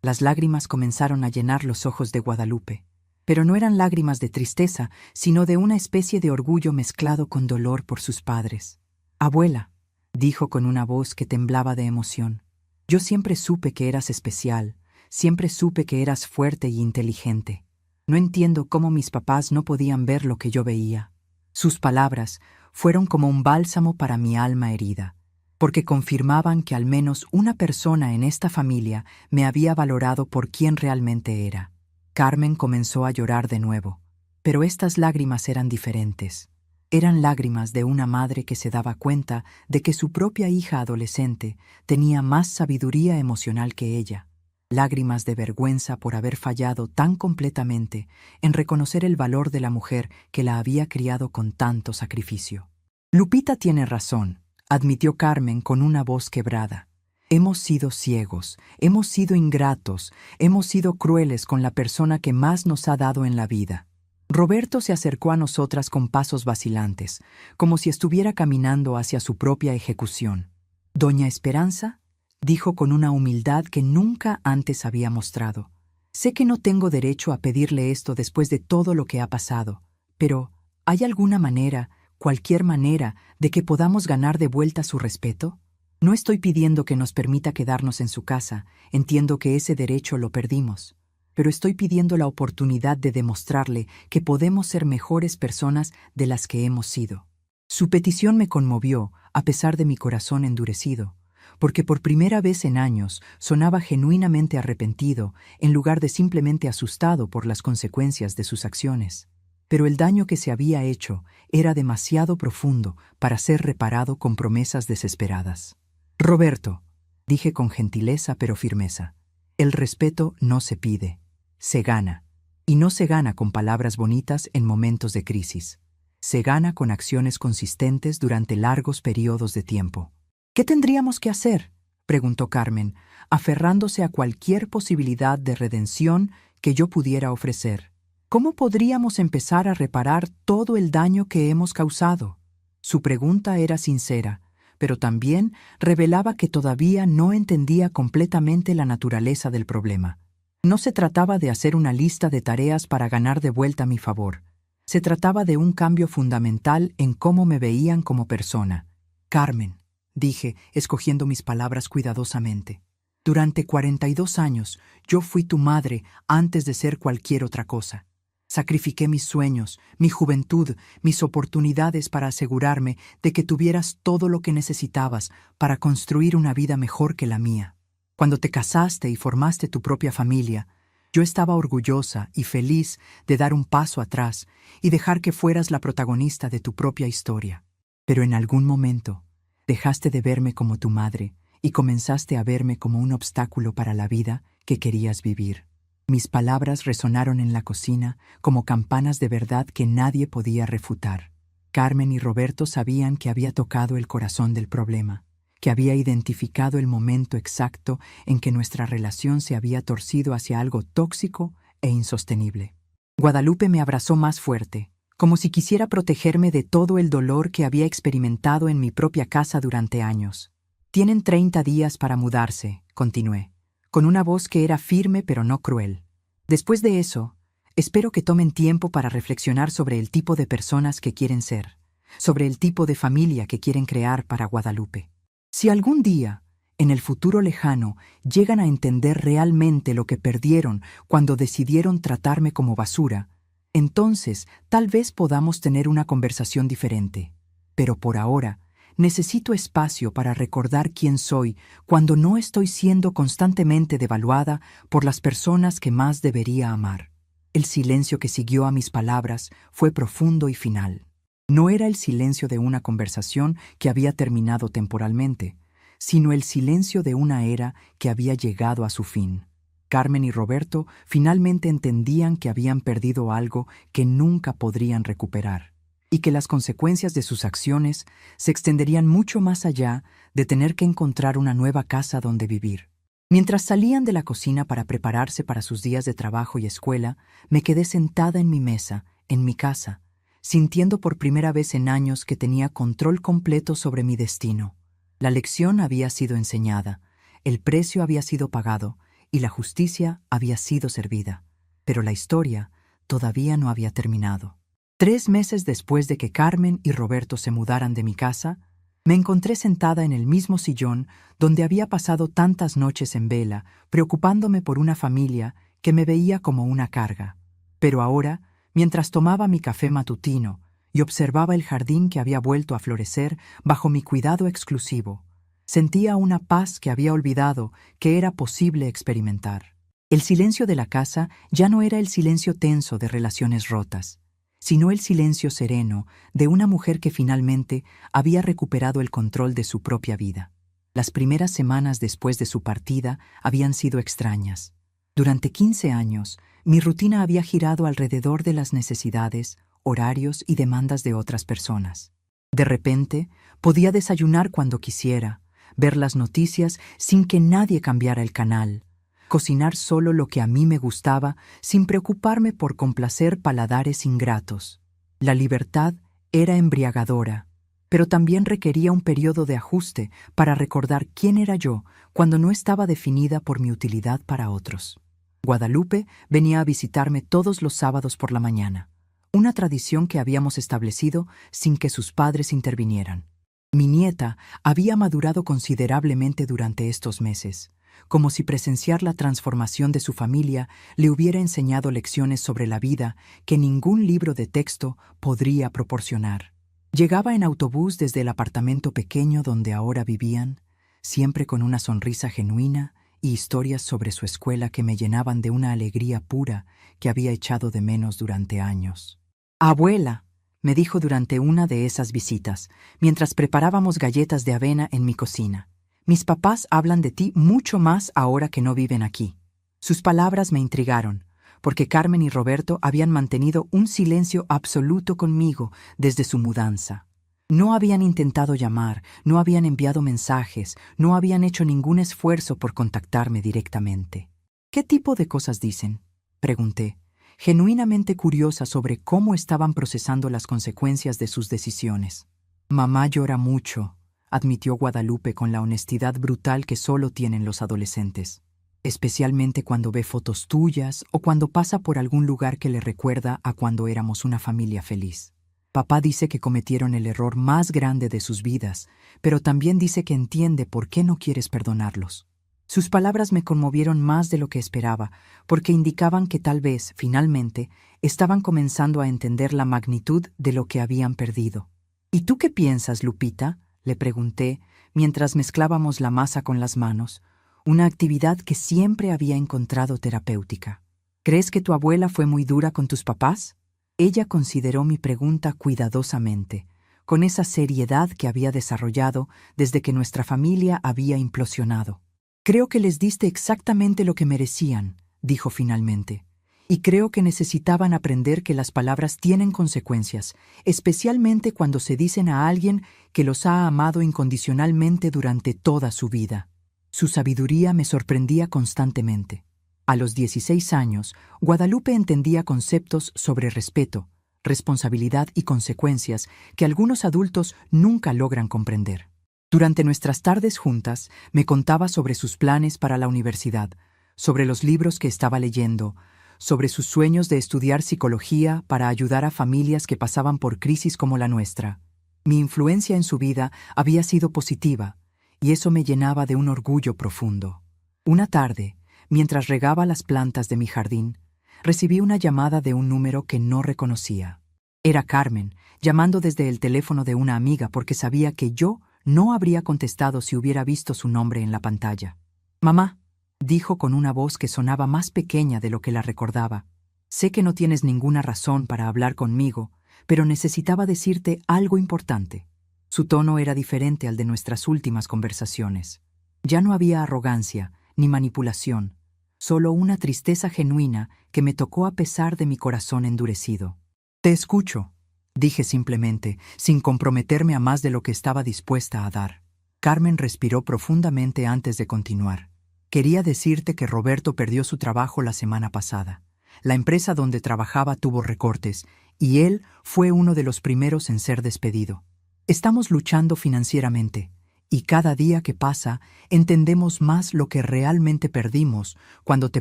Las lágrimas comenzaron a llenar los ojos de Guadalupe, pero no eran lágrimas de tristeza, sino de una especie de orgullo mezclado con dolor por sus padres. Abuela, dijo con una voz que temblaba de emoción, yo siempre supe que eras especial, siempre supe que eras fuerte y inteligente. No entiendo cómo mis papás no podían ver lo que yo veía. Sus palabras fueron como un bálsamo para mi alma herida, porque confirmaban que al menos una persona en esta familia me había valorado por quien realmente era. Carmen comenzó a llorar de nuevo, pero estas lágrimas eran diferentes. Eran lágrimas de una madre que se daba cuenta de que su propia hija adolescente tenía más sabiduría emocional que ella. Lágrimas de vergüenza por haber fallado tan completamente en reconocer el valor de la mujer que la había criado con tanto sacrificio. Lupita tiene razón, admitió Carmen con una voz quebrada. Hemos sido ciegos, hemos sido ingratos, hemos sido crueles con la persona que más nos ha dado en la vida. Roberto se acercó a nosotras con pasos vacilantes, como si estuviera caminando hacia su propia ejecución. «Doña Esperanza», dijo con una humildad que nunca antes había mostrado. «Sé que no tengo derecho a pedirle esto después de todo lo que ha pasado, pero ¿hay alguna manera, cualquier manera, de que podamos ganar de vuelta su respeto? No estoy pidiendo que nos permita quedarnos en su casa, entiendo que ese derecho lo perdimos. Pero estoy pidiendo la oportunidad de demostrarle que podemos ser mejores personas de las que hemos sido». Su petición me conmovió, a pesar de mi corazón endurecido, porque por primera vez en años sonaba genuinamente arrepentido en lugar de simplemente asustado por las consecuencias de sus acciones. Pero el daño que se había hecho era demasiado profundo para ser reparado con promesas desesperadas. «Roberto», dije con gentileza pero firmeza, «el respeto no se pide, se gana, y no se gana con palabras bonitas en momentos de crisis. Se gana con acciones consistentes durante largos periodos de tiempo. ¿Qué tendríamos que hacer?, preguntó Carmen, aferrándose a cualquier posibilidad de redención que yo pudiera ofrecer. ¿Cómo podríamos empezar a reparar todo el daño que hemos causado? Su pregunta era sincera, pero también revelaba que todavía no entendía completamente la naturaleza del problema. No se trataba de hacer una lista de tareas para ganar de vuelta mi favor. Se trataba de un cambio fundamental en cómo me veían como persona. Carmen, dije, escogiendo mis palabras cuidadosamente. Durante 42 años, yo fui tu madre antes de ser cualquier otra cosa. Sacrifiqué mis sueños, mi juventud, mis oportunidades para asegurarme de que tuvieras todo lo que necesitabas para construir una vida mejor que la mía. Cuando te casaste y formaste tu propia familia, yo estaba orgullosa y feliz de dar un paso atrás y dejar que fueras la protagonista de tu propia historia. Pero en algún momento, dejaste de verme como tu madre y comenzaste a verme como un obstáculo para la vida que querías vivir. Mis palabras resonaron en la cocina como campanas de verdad que nadie podía refutar. Carmen y Roberto sabían que había tocado el corazón del problema, que había identificado el momento exacto en que nuestra relación se había torcido hacia algo tóxico e insostenible. Guadalupe me abrazó más fuerte, como si quisiera protegerme de todo el dolor que había experimentado en mi propia casa durante años. «Tienen 30 días para mudarse», continué, con una voz que era firme pero no cruel. «Después de eso, espero que tomen tiempo para reflexionar sobre el tipo de personas que quieren ser, sobre el tipo de familia que quieren crear para Guadalupe. Si algún día, en el futuro lejano, llegan a entender realmente lo que perdieron cuando decidieron tratarme como basura, entonces tal vez podamos tener una conversación diferente. Pero por ahora, necesito espacio para recordar quién soy cuando no estoy siendo constantemente devaluada por las personas que más debería amar». El silencio que siguió a mis palabras fue profundo y final. No era el silencio de una conversación que había terminado temporalmente, sino el silencio de una era que había llegado a su fin. Carmen y Roberto finalmente entendían que habían perdido algo que nunca podrían recuperar, y que las consecuencias de sus acciones se extenderían mucho más allá de tener que encontrar una nueva casa donde vivir. Mientras salían de la cocina para prepararse para sus días de trabajo y escuela, me quedé sentada en mi mesa, en mi casa, sintiendo por primera vez en años que tenía control completo sobre mi destino. La lección había sido enseñada, el precio había sido pagado y la justicia había sido servida. Pero la historia todavía no había terminado. 3 meses después de que Carmen y Roberto se mudaran de mi casa, me encontré sentada en el mismo sillón donde había pasado tantas noches en vela, preocupándome por una familia que me veía como una carga. Pero ahora, mientras tomaba mi café matutino y observaba el jardín que había vuelto a florecer bajo mi cuidado exclusivo, sentía una paz que había olvidado que era posible experimentar. El silencio de la casa ya no era el silencio tenso de relaciones rotas, sino el silencio sereno de una mujer que finalmente había recuperado el control de su propia vida. Las primeras semanas después de su partida habían sido extrañas. Durante 15 años, mi rutina había girado alrededor de las necesidades, horarios y demandas de otras personas. De repente, podía desayunar cuando quisiera, ver las noticias sin que nadie cambiara el canal, cocinar solo lo que a mí me gustaba sin preocuparme por complacer paladares ingratos. La libertad era embriagadora, pero también requería un periodo de ajuste para recordar quién era yo cuando no estaba definida por mi utilidad para otros. Guadalupe venía a visitarme todos los sábados por la mañana, una tradición que habíamos establecido sin que sus padres intervinieran. Mi nieta había madurado considerablemente durante estos meses, como si presenciar la transformación de su familia le hubiera enseñado lecciones sobre la vida que ningún libro de texto podría proporcionar. Llegaba en autobús desde el apartamento pequeño donde ahora vivían, siempre con una sonrisa genuina y historias sobre su escuela que me llenaban de una alegría pura que había echado de menos durante años. «Abuela», me dijo durante una de esas visitas, mientras preparábamos galletas de avena en mi cocina, «mis papás hablan de ti mucho más ahora que no viven aquí». Sus palabras me intrigaron, porque Carmen y Roberto habían mantenido un silencio absoluto conmigo desde su mudanza. No habían intentado llamar, no habían enviado mensajes, no habían hecho ningún esfuerzo por contactarme directamente. ¿Qué tipo de cosas dicen?, pregunté, genuinamente curiosa sobre cómo estaban procesando las consecuencias de sus decisiones. Mamá llora mucho, admitió Guadalupe con la honestidad brutal que solo tienen los adolescentes, especialmente cuando ve fotos tuyas o cuando pasa por algún lugar que le recuerda a cuando éramos una familia feliz. Papá dice que cometieron el error más grande de sus vidas, pero también dice que entiende por qué no quieres perdonarlos. Sus palabras me conmovieron más de lo que esperaba, porque indicaban que tal vez, finalmente, estaban comenzando a entender la magnitud de lo que habían perdido. ¿Y tú qué piensas, Lupita?, le pregunté, mientras mezclábamos la masa con las manos, una actividad que siempre había encontrado terapéutica. ¿Crees que tu abuela fue muy dura con tus papás? Ella consideró mi pregunta cuidadosamente, con esa seriedad que había desarrollado desde que nuestra familia había implosionado. Creo que les diste exactamente lo que merecían, dijo finalmente, y creo que necesitaban aprender que las palabras tienen consecuencias, especialmente cuando se dicen a alguien que los ha amado incondicionalmente durante toda su vida. Su sabiduría me sorprendía constantemente. A los 16 años, Guadalupe entendía conceptos sobre respeto, responsabilidad y consecuencias que algunos adultos nunca logran comprender. Durante nuestras tardes juntas, me contaba sobre sus planes para la universidad, sobre los libros que estaba leyendo, sobre sus sueños de estudiar psicología para ayudar a familias que pasaban por crisis como la nuestra. Mi influencia en su vida había sido positiva, y eso me llenaba de un orgullo profundo. Una tarde, mientras regaba las plantas de mi jardín, recibí una llamada de un número que no reconocía. Era Carmen, llamando desde el teléfono de una amiga porque sabía que yo no habría contestado si hubiera visto su nombre en la pantalla. «Mamá», dijo con una voz que sonaba más pequeña de lo que la recordaba, «sé que no tienes ninguna razón para hablar conmigo, pero necesitaba decirte algo importante». Su tono era diferente al de nuestras últimas conversaciones. Ya no había arrogancia ni manipulación, solo una tristeza genuina que me tocó a pesar de mi corazón endurecido. «Te escucho», dije simplemente, sin comprometerme a más de lo que estaba dispuesta a dar. Carmen respiró profundamente antes de continuar. «Quería decirte que Roberto perdió su trabajo la semana pasada. La empresa donde trabajaba tuvo recortes, y él fue uno de los primeros en ser despedido. Estamos luchando financieramente, y cada día que pasa entendemos más lo que realmente perdimos cuando te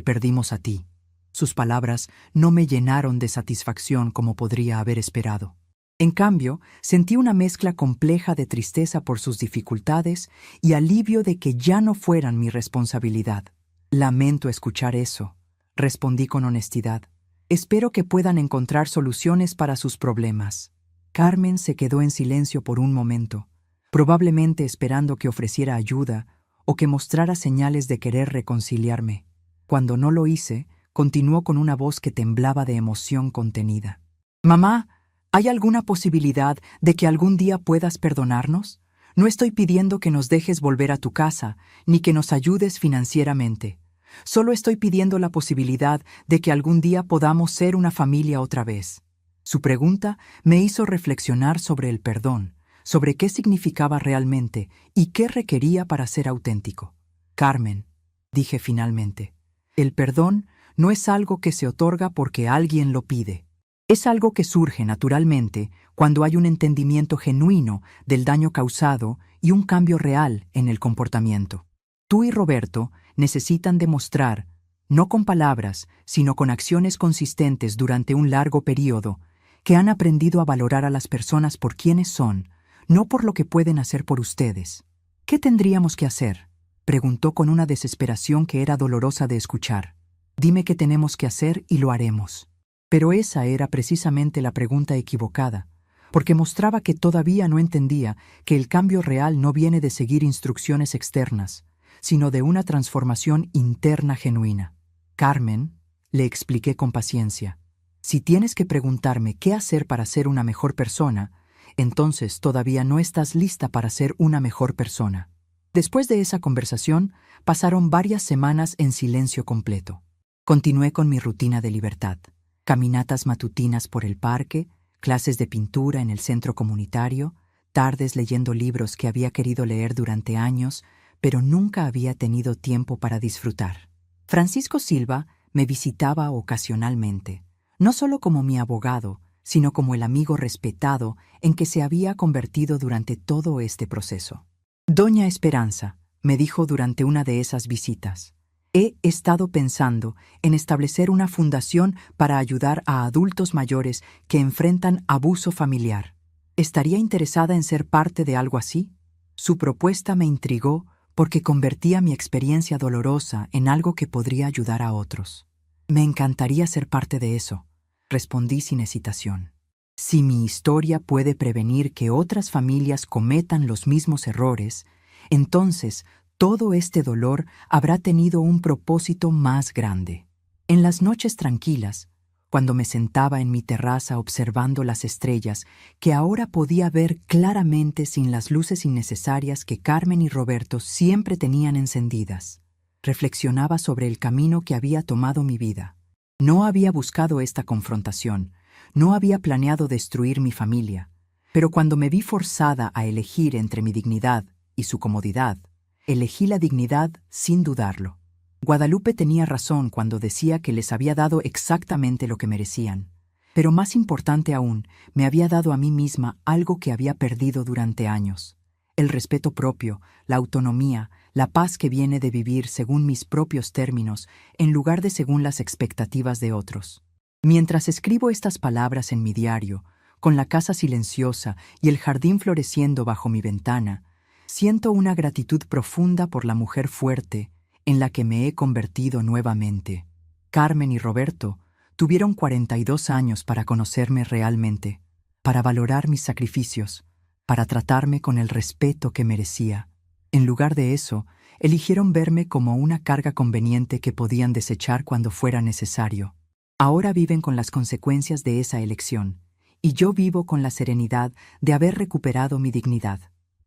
perdimos a ti». Sus palabras no me llenaron de satisfacción como podría haber esperado. En cambio, sentí una mezcla compleja de tristeza por sus dificultades y alivio de que ya no fueran mi responsabilidad. «Lamento escuchar eso», respondí con honestidad. «Espero que puedan encontrar soluciones para sus problemas». Carmen se quedó en silencio por un momento, probablemente esperando que ofreciera ayuda o que mostrara señales de querer reconciliarme. Cuando no lo hice, continuó con una voz que temblaba de emoción contenida. «Mamá, ¿hay alguna posibilidad de que algún día puedas perdonarnos? No estoy pidiendo que nos dejes volver a tu casa, ni que nos ayudes financieramente. Solo estoy pidiendo la posibilidad de que algún día podamos ser una familia otra vez». Su pregunta me hizo reflexionar sobre el perdón, sobre qué significaba realmente y qué requería para ser auténtico. «Carmen», dije finalmente, «el perdón no es algo que se otorga porque alguien lo pide. Es algo que surge naturalmente cuando hay un entendimiento genuino del daño causado y un cambio real en el comportamiento. Tú y Roberto necesitan demostrar, no con palabras, sino con acciones consistentes durante un largo periodo, que han aprendido a valorar a las personas por quienes son, no por lo que pueden hacer por ustedes». «¿Qué tendríamos que hacer?», preguntó con una desesperación que era dolorosa de escuchar. «Dime qué tenemos que hacer y lo haremos». Pero esa era precisamente la pregunta equivocada, porque mostraba que todavía no entendía que el cambio real no viene de seguir instrucciones externas, sino de una transformación interna genuina. «Carmen», le expliqué con paciencia, «si tienes que preguntarme qué hacer para ser una mejor persona, entonces todavía no estás lista para ser una mejor persona». Después de esa conversación, pasaron varias semanas en silencio completo. Continué con mi rutina de libertad. Caminatas matutinas por el parque, clases de pintura en el centro comunitario, tardes leyendo libros que había querido leer durante años, pero nunca había tenido tiempo para disfrutar. Francisco Silva me visitaba ocasionalmente, no solo como mi abogado, sino como el amigo respetado en que se había convertido durante todo este proceso. Doña Esperanza, me dijo durante una de esas visitas, he estado pensando en establecer una fundación para ayudar a adultos mayores que enfrentan abuso familiar. ¿Estaría interesada en ser parte de algo así? Su propuesta me intrigó porque convertía mi experiencia dolorosa en algo que podría ayudar a otros. Me encantaría ser parte de eso, respondí sin hesitación. Si mi historia puede prevenir que otras familias cometan los mismos errores, entonces todo este dolor habrá tenido un propósito más grande. En las noches tranquilas, cuando me sentaba en mi terraza observando las estrellas, que ahora podía ver claramente sin las luces innecesarias que Carmen y Roberto siempre tenían encendidas, reflexionaba sobre el camino que había tomado mi vida. No había buscado esta confrontación, no había planeado destruir mi familia, pero cuando me vi forzada a elegir entre mi dignidad y su comodidad, elegí la dignidad sin dudarlo. Guadalupe tenía razón cuando decía que les había dado exactamente lo que merecían, pero más importante aún, me había dado a mí misma algo que había perdido durante años: el respeto propio, la autonomía, la paz que viene de vivir según mis propios términos en lugar de según las expectativas de otros. Mientras escribo estas palabras en mi diario, con la casa silenciosa y el jardín floreciendo bajo mi ventana, siento una gratitud profunda por la mujer fuerte en la que me he convertido nuevamente. Carmen y Roberto tuvieron 42 años para conocerme realmente, para valorar mis sacrificios, para tratarme con el respeto que merecía. En lugar de eso, eligieron verme como una carga conveniente que podían desechar cuando fuera necesario. Ahora viven con las consecuencias de esa elección, y yo vivo con la serenidad de haber recuperado mi dignidad.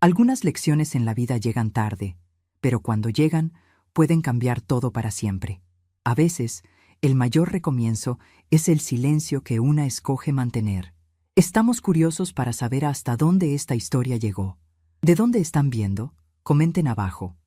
Algunas lecciones en la vida llegan tarde, pero cuando llegan, pueden cambiar todo para siempre. A veces, el mayor recomienzo es el silencio que una escoge mantener. Estamos curiosos para saber hasta dónde esta historia llegó. ¿De dónde están viendo? Comenten abajo.